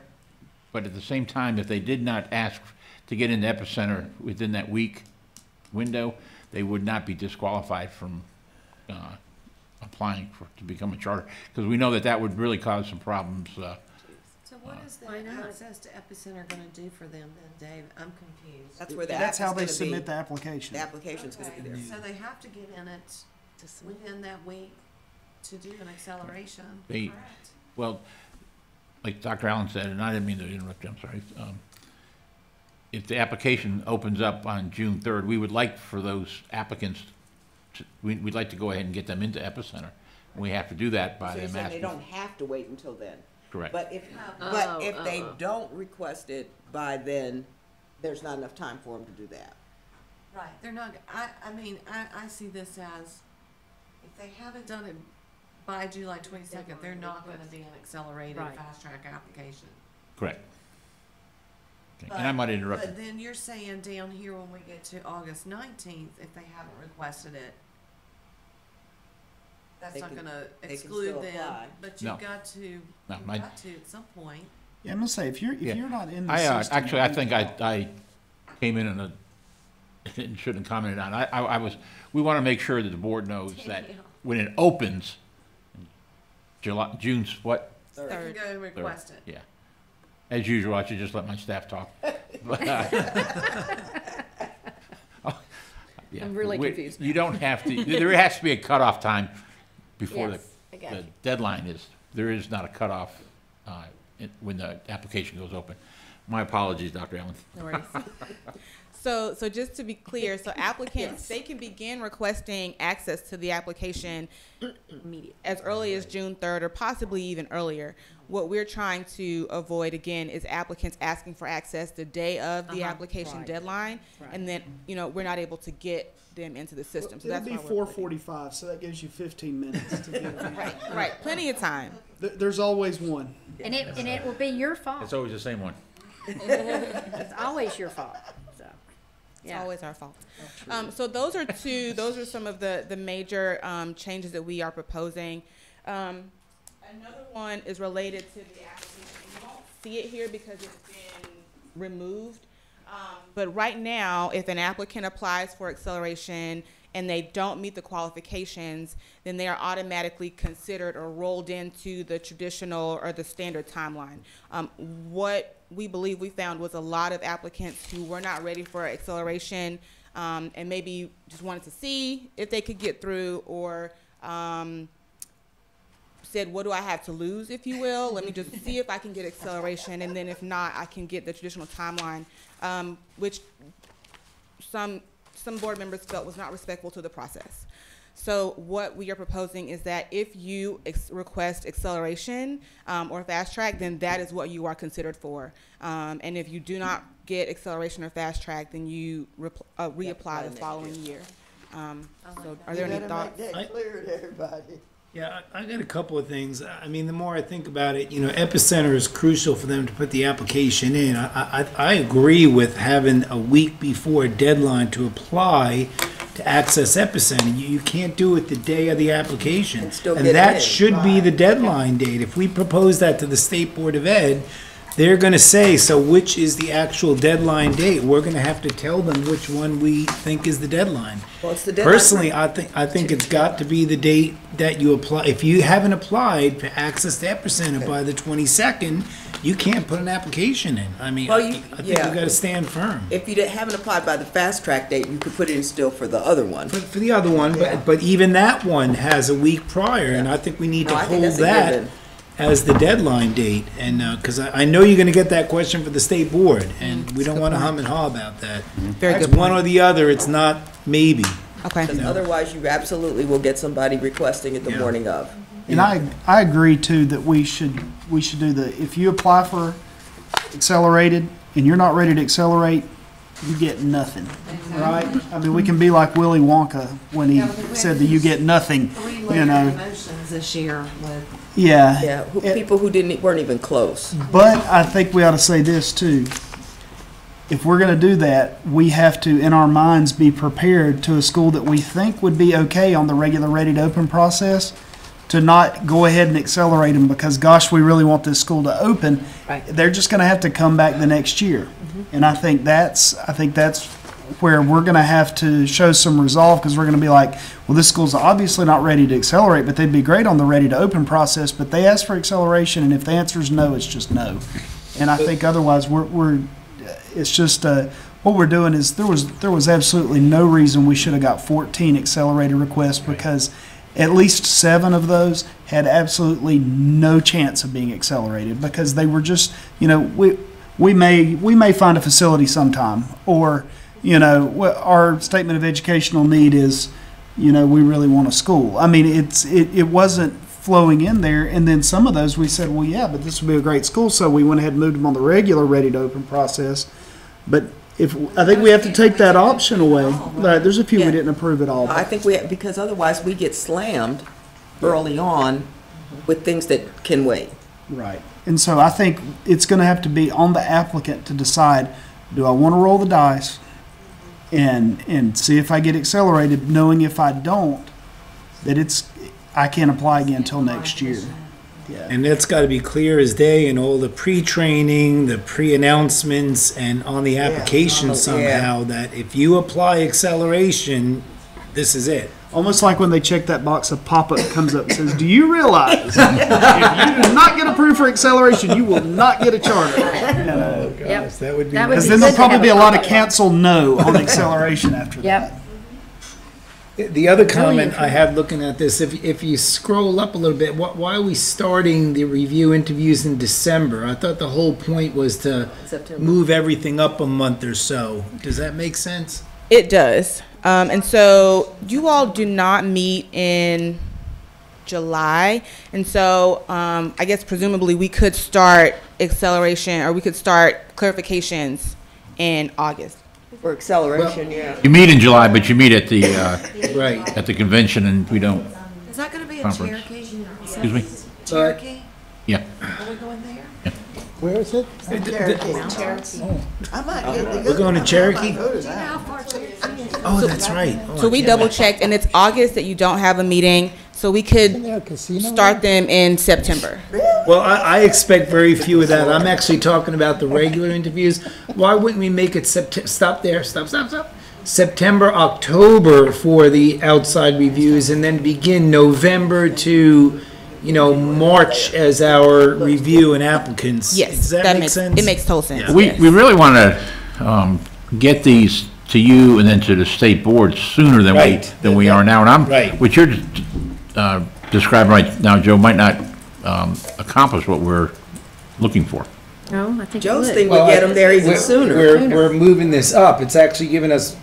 but at the same time, if they did not ask to get into Epicenter within that week window, they would not be disqualified from, applying to become a charter, because we know that would really cause some problems, So what is the access to Epicenter gonna do for them then, Dave? I'm confused. That's where the That's app how is they gonna submit be. the application. The application's gonna be there. So they have to get in it within that week to do an acceleration, They- correct? well, like Dr. Allen said, and I didn't mean to interrupt you, I'm sorry. If the application opens up on June 3rd, we would like for those applicants, we'd like to go ahead and get them into Epicenter. We have to do that by So you're them saying they asking. don't have to wait until then? Correct. But if they don't request it by then, there's not enough time for them to do that. Right, they're not, I mean, I see this as, if they haven't done it by July 22nd, they're not gonna be an accelerated Right. fast-track application. Correct. Okay, and I might interrupt you. But then you're saying down here when we get to August 19th, if they haven't requested it, that's They not can- gonna they can exclude still them, apply. but No. you've got to, No, you've my- got to at some point. Yeah, I'm gonna say, if you're not in the I, system. actually, I think I came in and shouldn't have commented on it. I was, we want to make sure that the board knows that when it opens, June's what? They can go and request it. Yeah. As usual, I should just let my staff talk. But, yeah, I'm really confused You don't have to, there has to be a cutoff time before Yes, I got the you. deadline is. There is not a cutoff when the application goes open. My apologies, Dr. Allen. No worries. So just to be clear, so applicants, they can begin requesting access to the application as early as June 3rd or possibly even earlier. What we're trying to avoid, again, is applicants asking for access the day of the application Right. deadline, and then, we're not able to get them into the system. So It'll that's be why we're 4:45, so that gives you 15 minutes to get it. right, plenty of time. There's always one. And it will be your fault. It's always the same one. It's always your fault, so. It's always our fault. So those are some of the major changes that we are proposing. Another one is related to the application. You won't see it here because it's been removed. But right now, if an applicant applies for acceleration and they don't meet the qualifications, then they are automatically considered or rolled into the traditional or the standard timeline. What we believe we found was a lot of applicants who were not ready for acceleration and maybe just wanted to see if they could get through, or said, what do I have to lose, if you will? Let me just see if I can get acceleration, and then if not, I can get the traditional timeline, which some board members felt was not respectful to the process. So what we are proposing is that if you request acceleration or fast track, then that is what you are considered for. And if you do not get acceleration or fast track, then you reapply the following year. So are there any thoughts? Make that clear to everybody. Yeah, I got a couple of things. I mean, the more I think about it, Epicenter is crucial for them to put the application in. I agree with having a week before a deadline to apply, to access Epicenter. You can't do it the day of the application. still And get that in. should be the deadline date. If we propose that to the State Board of Ed, they're gonna say, so which is the actual deadline date? We're gonna have to tell them which one we think is the deadline. Well, it's the deadline. Personally, I think it's got to be the date that you apply. If you haven't applied for access to Epicenter by the 22nd, you can't put an application in. I mean, Well, I think you gotta stand firm. If you haven't applied by the fast track date, you could put it in still for the other one. For the other one, but even that one has a week prior, and I think we need No, to I think hold that's a that given. as the deadline date. And, because I know you're gonna get that question for the state board, and we don't wanna hum and haw about that. Very It's good one or the other, it's not maybe. Okay. Because otherwise, you absolutely will get somebody requesting it the morning of. And I agree too that we should do if you apply for accelerated and you're not ready to accelerate, you get nothing, right? I mean, we can be like Willy Wonka when he said that you get nothing, you know. Motions this year with. Yeah. Yeah, people who weren't even close. But I think we ought to say this too. If we're going to do that, we have to, in our minds, be prepared to a school that we think would be okay on the regular ready to open process, to not go ahead and accelerate them because, gosh, we really want this school to open. Right. They're just going to have to come back the next year, and I think that's where we're going to have to show some resolve, because we're going to be like, well, this school's obviously not ready to accelerate, but they'd be great on the ready to open process. But they ask for acceleration, and if the answer is no, it's just no. And I think otherwise it's just what we're doing is there was absolutely no reason we should have got 14 accelerated requests, because at least 7 of those had absolutely no chance of being accelerated, because they were just, you know, we may find a facility sometime, or, you know, our statement of educational need is, you know, we really want a school. I mean, it wasn't flowing in there, and then some of those we said, well, yeah, but this would be a great school, so we went ahead and moved them on the regular ready to open process. But I think we have to take that option away. There's a few we didn't approve at all. I think because otherwise we get slammed early on with things that can wait. Right. And so I think it's going to have to be on the applicant to decide, do I want to roll the dice and see if I get accelerated, knowing if I don't, that I can't apply again until next year. Yeah. And that's got to be clear as day in all the pre-training, the pre-announcements, and on the application somehow, that if you apply acceleration, this is it. Almost like when they check that box, a pop-up comes up and says, do you realize if you do not get approved for acceleration, you will not get a charter? Yes, that would be. Because then there'll probably be a lot of cancel no on acceleration after that. The other comment I have looking at this, if you scroll up a little bit, why are we starting the review interviews in December? I thought the whole point was to move everything up a month or so. Does that make sense? It does. And so you all do not meet in July. And so I guess presumably we could start acceleration, or we could start clarifications in August. For acceleration, yeah. You meet in July, but you meet at the, right, at the convention, and we don't. Is that gonna be a Conference. Cherokee? Excuse me? Cherokee? Yeah. Are we going there? Yeah. Where is it? Cherokee. I might get We're going to Cherokee? Do you know how far Cherokee is? Oh, that's right. Oh, So we double checked, and it's August that you don't have a meeting, so we could start them in September. Well, I expect very few of that. I'm actually talking about the regular interviews. Why wouldn't we make it stop there, stop. September, October for the outside reviews, and then begin November to, March as our review and applicants. Yes, Does that make sense? It makes total sense. We really want to get these to you and then to the state board sooner than we are now. And what you're describing right now, Joe, might not accomplish what we're looking for. No, I think Joe's thing would get them there even sooner. We're moving this up. It's actually giving us,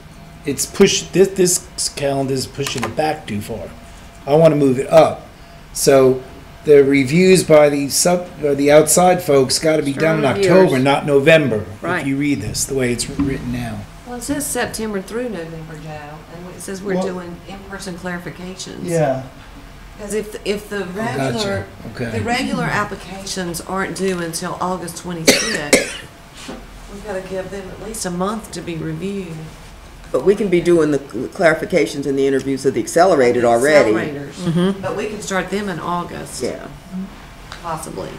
it's pushed, this calendar is pushing it back too far. I want to move it up. So the reviews by the outside folks got to be done in October, not November. Right. If you read this the way it's written now. Well, it says September through November, Joe, and it says we're doing in-person clarifications. Yeah. Because if the regular, the regular applications aren't due until August 26th, we've got to give them at least a month to be reviewed. But we can be doing the clarifications and the interviews of the accelerated already. Accelerators. But we can start them in August. Yeah, Possibly.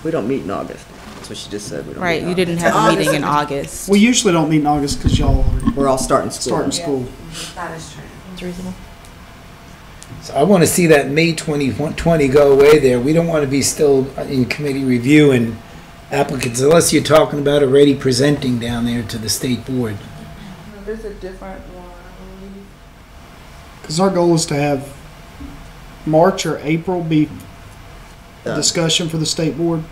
we don't meet in August. That's what she just said. We don't Right, meet in you didn't August. have a meeting in August. We usually don't meet in August because y'all We're all starting school. starting school. That is true. It's reasonable. So I want to see that May 2020 go away there. We don't want to be still in committee review and applicants unless you're talking about already presenting down there to the state board. There's a different one. Because our goal is to have March or April be a discussion for the state board.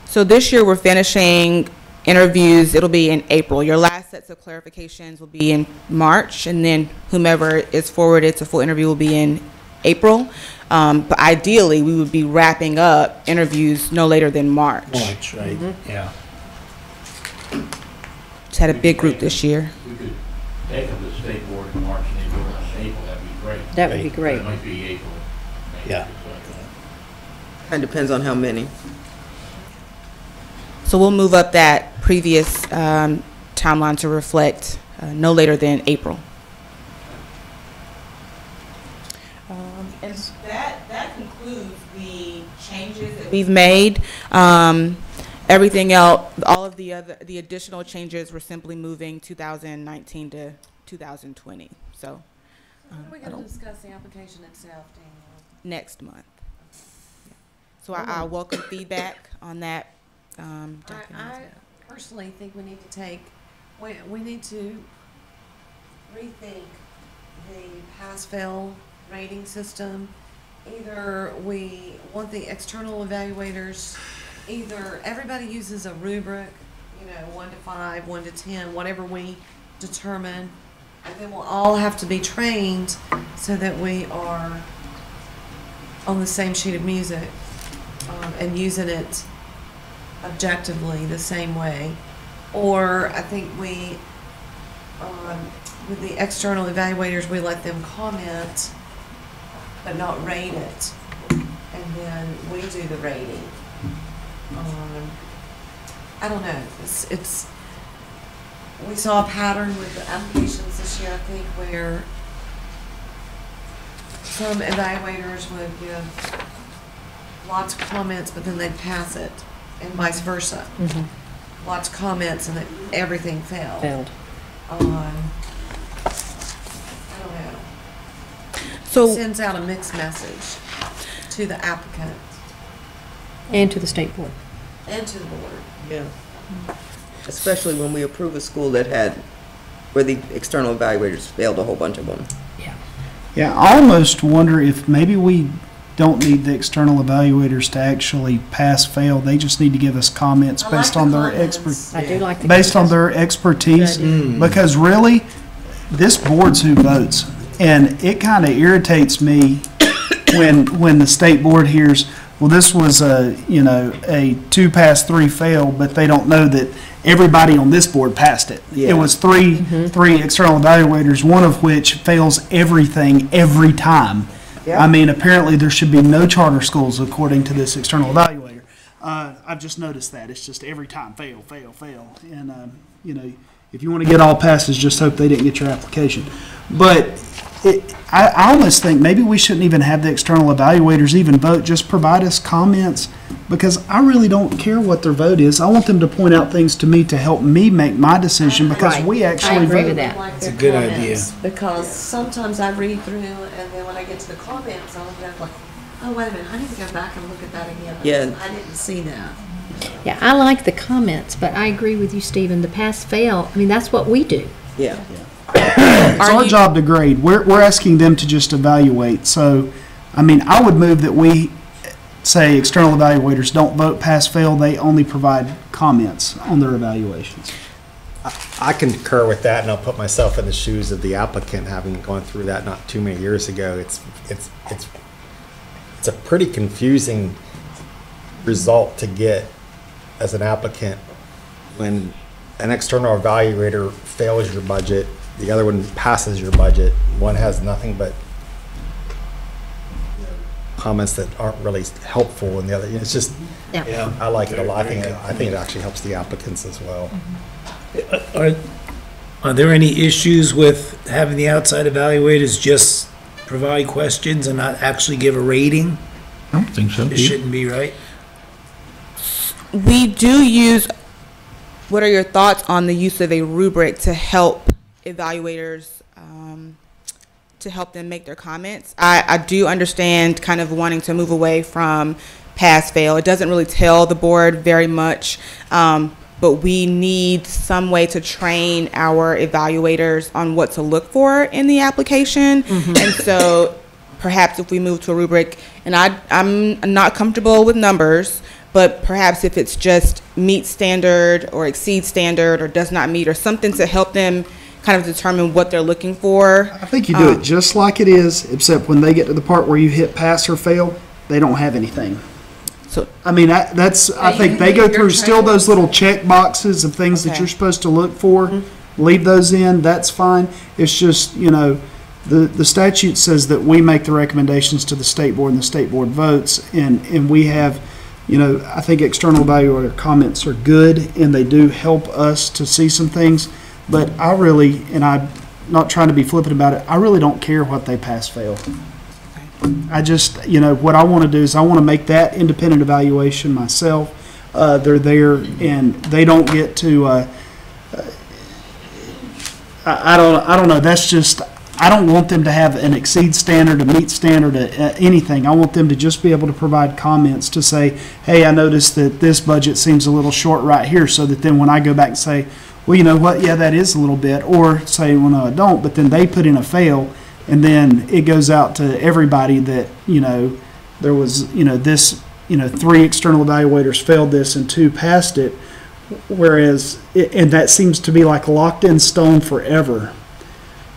So this year, we're finishing interviews. It'll be in April. Your last sets of clarifications will be in March, and then whomever is forwarded to full interview will be in April. But ideally, we would be wrapping up interviews no later than March. March, right? Yeah. Just had a big group this year. We could take them to the state board in March and then do it in April, that'd be great. That would be great. It might be April. May, Yeah. And depends on how many. So we'll move up that previous timeline to reflect no later than April. And that concludes the changes that we've made. Everything else, all of the additional changes, we're simply moving 2019 to 2020. So We're going to discuss the application itself, Daniel. next month. So I welcome feedback on that. I personally think we need to take, we need to rethink the pass-fail rating system. Either we want the external evaluators, either everybody uses a rubric, 1 to 5, 1 to 10, whatever we determine, and then we'll all have to be trained so that we are on the same sheet of music and using it objectively the same way. Or I think we, with the external evaluators, we let them comment but not rate it, and then we do the rating. I don't know, it's we saw a pattern with the applications this year, I think, where some evaluators would give lots of comments, but then they'd pass it, and vice versa. Lots of comments, and then everything failed. I don't know. So Sends out a mixed message to the applicant And to the state board. and to the board. Yeah. Especially when we approve a school where the external evaluators failed a whole bunch of them. Yeah, I almost wonder if maybe we don't need the external evaluators to actually pass, fail. They just need to give us comments I like based the on their comments. I do like the based on their expertise. Because really, this board's who votes, and it kind of irritates me when the state board hears, well, this was a 2 pass, 3 fail, but they don't know that everybody on this board passed it. Yeah. It was three external evaluators, one of which fails everything every time. Yeah. I mean, apparently there should be no charter schools according to this external evaluator. I've just noticed that. It's just every time, fail, fail, fail. And, if you want to get all passes, just hope they didn't get your application. But I almost think maybe we shouldn't even have the external evaluators even vote, just provide us comments, because I really don't care what their vote is. I want them to point out things to me to help me make my decision, because Right. we actually I agree vote. with that. Like That's a their good idea. comments, because sometimes I read through, and then when I get to the comments, I'll be like, oh, wait a minute, I need to go back and look at that again. Yeah. I didn't see that. Yeah, I like the comments, but I agree with you, Stephen. The pass fail, I mean, that's what we do. Yeah. It's our job to grade. We're asking them to just evaluate. So, I mean, I would move that we say external evaluators don't vote pass, fail. They only provide comments on their evaluations. I concur with that, and I'll put myself in the shoes of the applicant, having gone through that not too many years ago. It's a pretty confusing result to get as an applicant when an external evaluator fails your budget, the other one passes your budget. One has nothing but comments that aren't really helpful, and the other, it's just, Yeah. I like it a lot. I think it actually helps the applicants as well. Are there any issues with having the outside evaluators just provide questions and not actually give a rating? I don't think so. It shouldn't be, right? We do use, what are your thoughts on the use of a rubric to help evaluators, to help them make their comments? I do understand kind of wanting to move away from pass fail. It doesn't really tell the board very much, but we need some way to train our evaluators on what to look for in the application. And so perhaps if we move to a rubric, and I'm not comfortable with numbers, but perhaps if it's just meet standard or exceed standard or does not meet or something to help them kind of determine what they're looking for. I think you do it just like it is, except when they get to the part where you hit pass or fail, they don't have anything. So I mean, I think they go through still those little check boxes of things that you're supposed to look for. Leave those in, that's fine. It's just, you know, the statute says that we make the recommendations to the state board and the state board votes, and we have, you know, I think external evaluator comments are good and they do help us to see some things, but I really, and I'm not trying to be flippant about it, I really don't care what they pass fail. I just, you know, what I want to do is I want to make that independent evaluation myself. They're there and they don't get to, I don't know, that's just, I don't want them to have an exceed standard, a meet standard, anything. I want them to just be able to provide comments to say, hey, I noticed that this budget seems a little short right here, so that then when I go back and say, well, you know what, yeah, that is a little bit, or say, well, no, I don't, but then they put in a fail, and then it goes out to everybody that, you know, there was, you know, this, you know, 3 external evaluators failed this and 2 passed it, whereas, and that seems to be like locked in stone forever,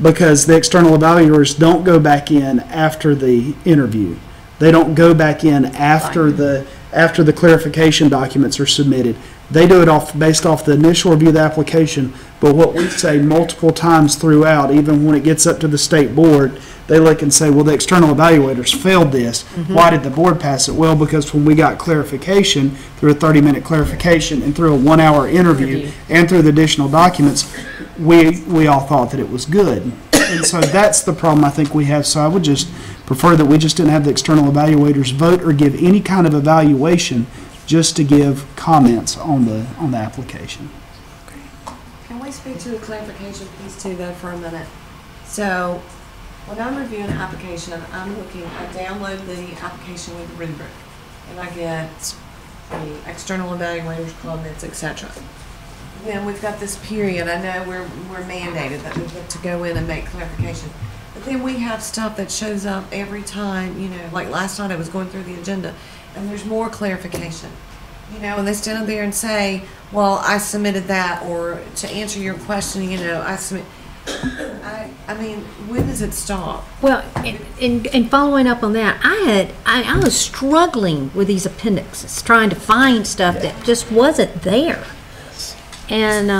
because the external evaluators don't go back in after the interview. They don't go back in after the clarification documents are submitted. They do it based off the initial review of the application, but what we say multiple times throughout, even when it gets up to the state board, they look and say, well, the external evaluators failed this. Why did the board pass it? Well, because when we got clarification, through a 30-minute clarification and through a 1-hour interview and through the additional documents, we all thought that it was good. And so that's the problem I think we have. So I would just prefer that we just didn't have the external evaluators vote or give any kind of evaluation, just to give comments on the application. Can we speak to the clarification piece too, though, for a minute? So, when I'm reviewing an application, I download the application with the rubric, and I get the external evaluators, comments, etc. Then we've got this period. I know we're mandated that we get to go in and make clarification. But then we have stuff that shows up every time, you know, like last night I was going through the agenda, and there's more clarification. You know, and they stand up there and say, well, I submitted that, or to answer your question, you know, I submit. I mean, when does it stop? Well, and following up on that, I was struggling with these appendixes, trying to find stuff that just wasn't there. And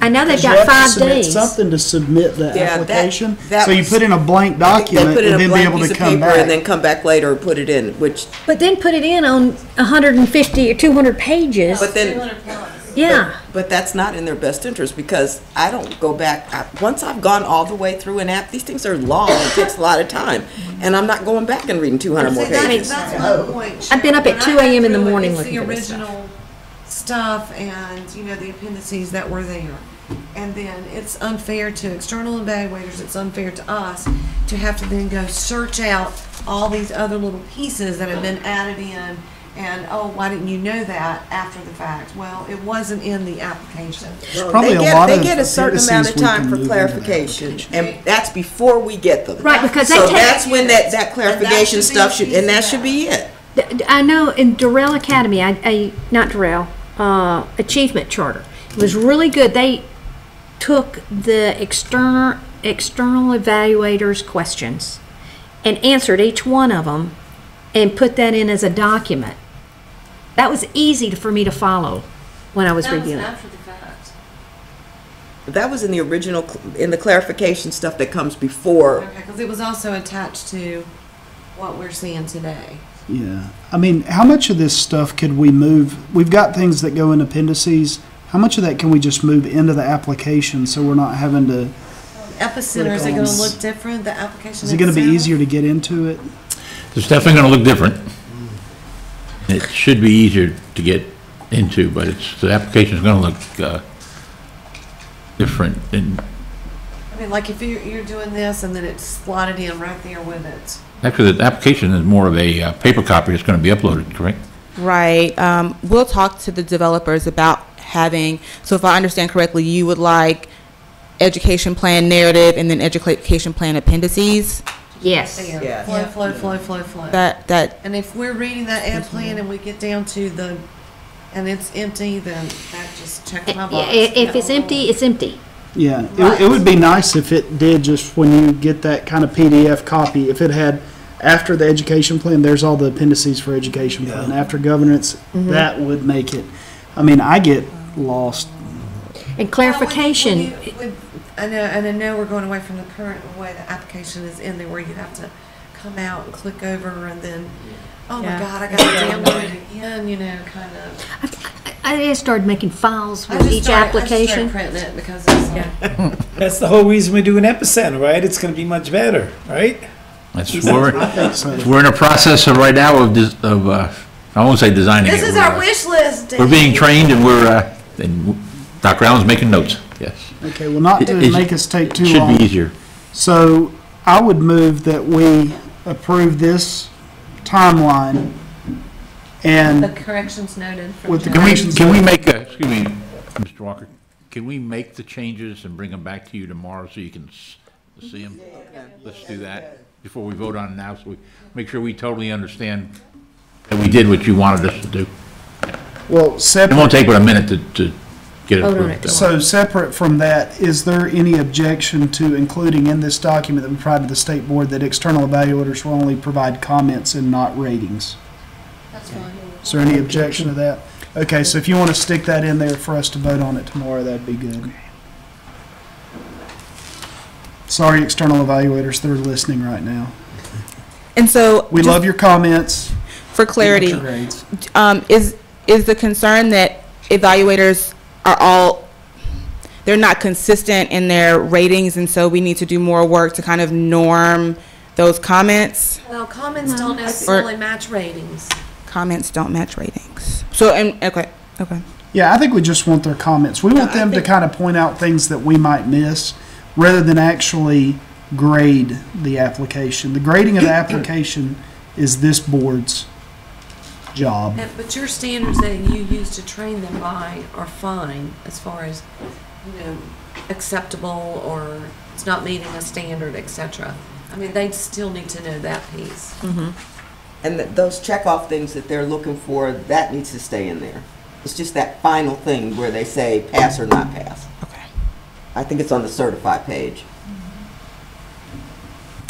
I know they've got 5 days. Something to submit the application. So you put in a blank document and then be able to come back. And then come back later and put it in, which. But then put it in on 150 or 200 pages. But then. Yeah. But that's not in their best interest, because I don't go back. Once I've gone all the way through an app, these things are long. It takes a lot of time. And I'm not going back and reading 200 more pages. That's my point. I've been up at 2 a.m. in the morning looking for for this stuff. the original stuff and, you know, the appendices that were there. And then it's unfair to external evaluators, it's unfair to us to have to then go search out all these other little pieces that have been added in, and, oh, why didn't you know that after the fact? Well, it wasn't in the application. They get a certain amount of time for clarification, and that's before we get them. Right, because so that's when that clarification stuff should, and that should be it. I know in Durrell Academy, not Durrell, Achievement Charter, it was really good. They took the external evaluators' questions and answered each one of them and put that in as a document. That was easy for me to follow when I was reviewing it. After the fact. That was in the original, in the clarification stuff that comes before. Okay, because it was also attached to what we're seeing today. Yeah. I mean, how much of this stuff could we move? We've got things that go in appendices. how much of that can we just move into the application so we're not having to? Epicenter, is it gonna look different, the application? Is it gonna be itself? easier to get into it? It's definitely gonna look different. It should be easier to get into, but the application's gonna look, different and I mean, like if you're doing this and then it's slotted in right there with it. actually the application is more of a paper copy that's gonna be uploaded, correct? Right. We'll talk to the developers about having, so if I understand correctly, you would like education plan narrative and then education plan appendices? Yes. Yeah. Flow. That. And if we're reading that ed plan and we get down to and it's empty, then that just checks my box. If it's empty, it's empty. Yeah, it would be nice if it did, just when you get that kind of PDF copy, if it had, after the education plan, there's all the appendices for education plan. After governance, that would make it, I mean, I get lost. And clarification. I know we're going away from the current way the application is in there, where you have to come out and click over and then, oh my God, I got to download it again, you know, kind of. I just started making files with each application. I just started printing it because it's That's the whole reason we do an epicenter, right? It's gonna be much better, right? We're in a process of right now of I won't say designing it. This is our wish list. We're being trained and and Dr. Allen's making notes, yes. Okay, well, not to make us take too long. Should be easier. So I would move that we approve this timeline and. The corrections noted. With the Can we make, excuse me, Mr. Walker, can we make the changes and bring them back to you tomorrow so you can see them? Let's do that before we vote on it now, so we make sure we totally understand that we did what you wanted us to do. Well, It won't take but a minute to get it approved. So separate from that, is there any objection to including in this document that we provide to the state board that external evaluators will only provide comments and not ratings? That's fine. Is there any objection to that? Okay, so if you want to stick that in there for us to vote on it tomorrow, that'd be good. Sorry, external evaluators that are listening right now. And so. We love your comments. For clarity, your grades. Is the concern that evaluators are they're not consistent in their ratings, and so we need to do more work to kind of norm those comments? Well, comments don't necessarily match ratings. Comments don't match ratings. So, okay. Yeah, I think we just want their comments. We want them to kind of point out things that we might miss rather than actually grade the application. The grading of the application is this board's job. But your standards that you use to train them by are fine as far as, acceptable or it's not meeting a standard, etc. I mean, they still need to know that piece. And those check-off things that they're looking for, that needs to stay in there. It's just that final thing where they say pass or not pass. Okay. I think it's on the certified page.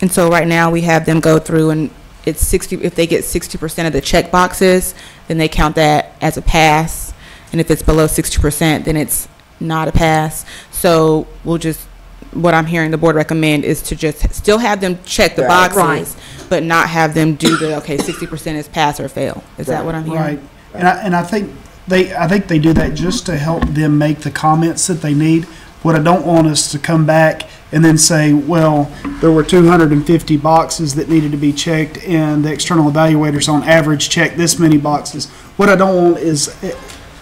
And so right now we have them go through and it's 60, if they get 60% of the check boxes, then they count that as a pass. And if it's below 60%, then it's not a pass. So we'll just, what I'm hearing the board recommend is to just still have them check the boxes, but not have them do the, 60% is pass or fail. Is that what I'm hearing? Right. And I think they do that just to help them make the comments that they need. What I don't want is to come back and then say, well, there were 250 boxes that needed to be checked and the external evaluators on average checked this many boxes. What I don't want is,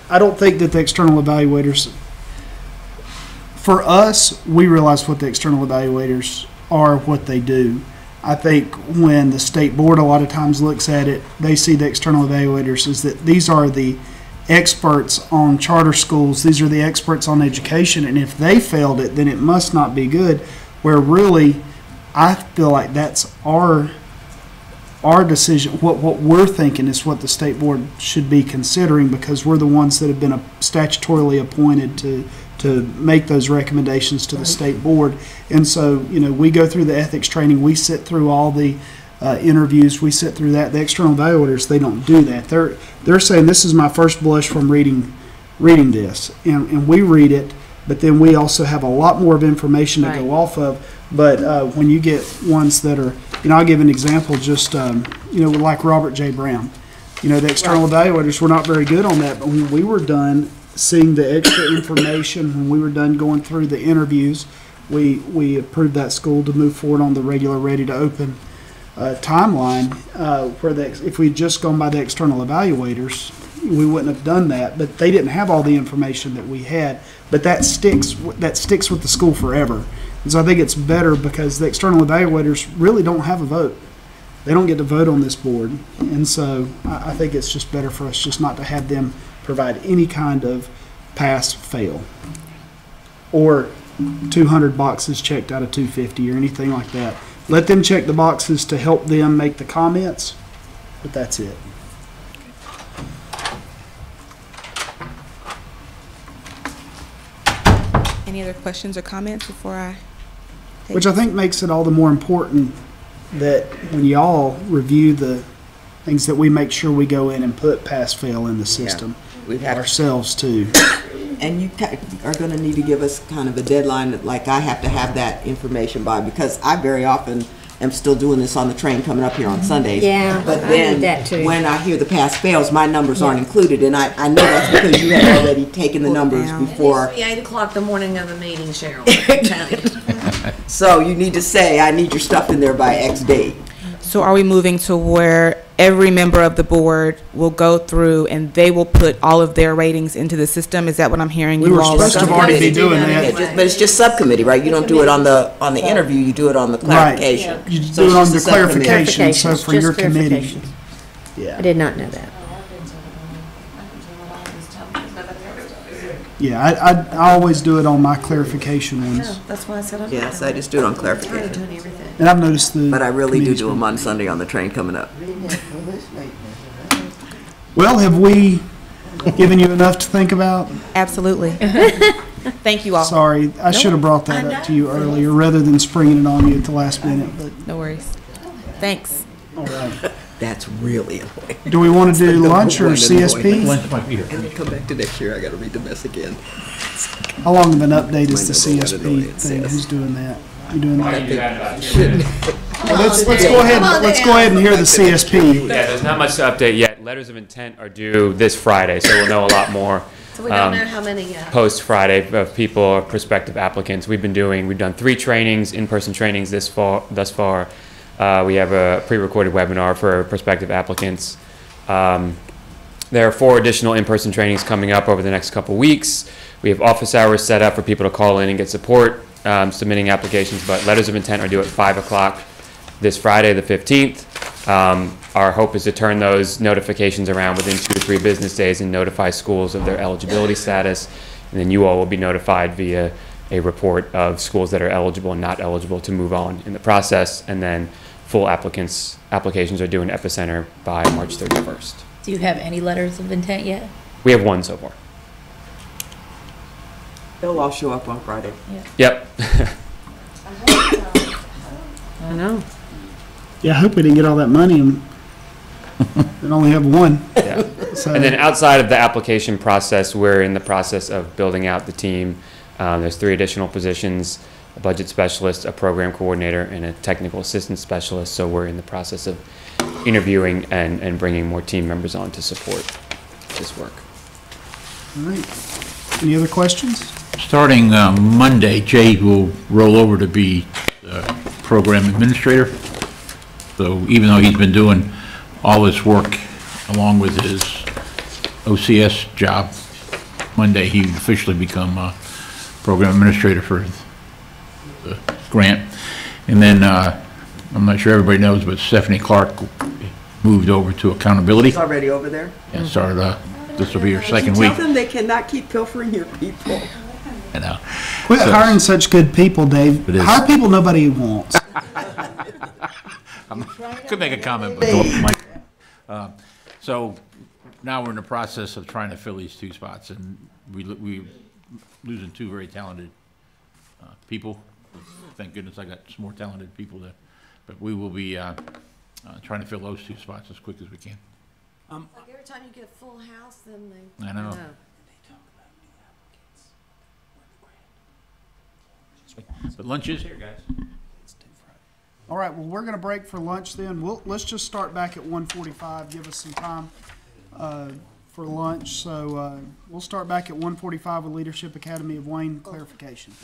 I don't think that the external evaluators, for us, we realize what the external evaluators are, what they do. I think when the state board a lot of times looks at it, they see the external evaluators as that these are the experts on charter schools, these are the experts on education, and if they failed it, then it must not be good. Where really, I feel like that's our decision. What we're thinking is what the state board should be considering, because we're the ones that have been statutorily appointed to make those recommendations to the state board. And so, we go through the ethics training, we sit through all the interviews, we sit through that. The external evaluators, they don't do that. They're saying, this is my first blush from reading this, and we read it, but then we also have a lot more of information to go off of. But when you get ones that are, I'll give an example, just like Robert J. Brown. The external evaluators were not very good on that, but when we were done, seeing the extra information when we were done going through the interviews, we approved that school to move forward on the regular ready to open timeline. If we'd just gone by the external evaluators, we wouldn't have done that. But they didn't have all the information that we had. But that sticks with the school forever. And so I think it's better because the external evaluators really don't have a vote. They don't get to vote on this board. And so I think it's just better for us just not to have them provide any kind of pass, fail, or 200 boxes checked out of 250 or anything like that. Let them check the boxes to help them make the comments, but that's it. Any other questions or comments before I take Which I think makes it all the more important that when y'all review the things that we make sure we go in and put pass fail in the system ourselves too. And you are going to need to give us kind of a deadline that, like, I have to have that information by, because I very often am still doing this on the train coming up here on Sundays. Yeah, but I then need that too. when I hear the pass fails, my numbers aren't included, and I know that's because you have already taken the numbers before. It needs to be 8 o'clock the morning of the meeting, Cheryl. So you need to say, I need your stuff in there by X date. So are we moving to where every member of the board will go through and they will put all of their ratings into the system? Is that what I'm hearing? We were supposed to already be doing that. But it's just subcommittee, right? You don't do it on the interview, you do it on the clarification. Right. You So do it it's on just the a subcommittee. clarification, so for Just your committee. clarifications. Yeah. I did not know that. Yeah, I always do it on my clarification ones. That's why I said I'm not Yes, doing I just do it on I'm tired of clarification. doing everything. And I've noticed the. But I really do committees do them on Sunday on the train coming up. Well, have we given you enough to think about? Absolutely. Thank you all. Sorry, I should have brought that up to you earlier rather than springing it on you at the last minute, but. No worries. Thanks. All right. That's really annoying. Do we want to do lunch or CSP? Lunch might be here. And then come back to next year, I gotta read the mess again. How long of an update is the My number one CSP annoyance, thing? yes. Who's doing that? You doing that? Let's Dave. go ahead. Come on, Let's Dave. go ahead and hear the CSP. Yeah, there's not much to update yet. Letters of intent are due this Friday, so we'll know a lot more. So we don't know how many Post Friday of people or prospective applicants. We've done 3 trainings, in-person trainings thus far. We have a pre-recorded webinar for prospective applicants. There are 4 additional in-person trainings coming up over the next couple weeks. We have office hours set up for people to call in and get support submitting applications, but letters of intent are due at 5 o'clock this Friday, the 15th. Our hope is to turn those notifications around within 2 to 3 business days and notify schools of their eligibility status. And then you all will be notified via a report of schools that are eligible and not eligible to move on in the process. And then full applications are due in Epicenter by March 31st. Do you have any letters of intent yet? We have 1 so far. They'll all show up on Friday. Yep. I know. Yeah, I hope we didn't get all that money and only have 1. Yeah. So, And then outside of the application process, we're in the process of building out the team. There's 3 additional positions, a budget specialist, a program coordinator, and a technical assistant specialist. So we're in the process of interviewing and bringing more team members on to support this work. all right. Any other questions? Starting Monday, Jay will roll over to be program administrator. So even though he's been doing all this work along with his OCS job, Monday he officially become program administrator for the grant. And then I'm not sure everybody knows, but Stephanie Clark moved over to accountability. It's already over there? And started, this will be her second Tell week. them they cannot keep pilfering your people. I know. Quit So- hiring such good people, Dave. It is. Hire people nobody wants. Could make a comment, but don't Mike. So now we're in the process of trying to fill these 2 spots, and we're losing 2 very talented people. Thank goodness I got some more talented people there. But we will be trying to fill those 2 spots as quick as we can. Like every time you get a full house, then they. I know. But lunch is here, guys. All right, well, we're going to break for lunch then. Let's just start back at 1:45, give us some time for lunch. So we'll start back at 1:45 with Leadership Academy of Wayne clarification.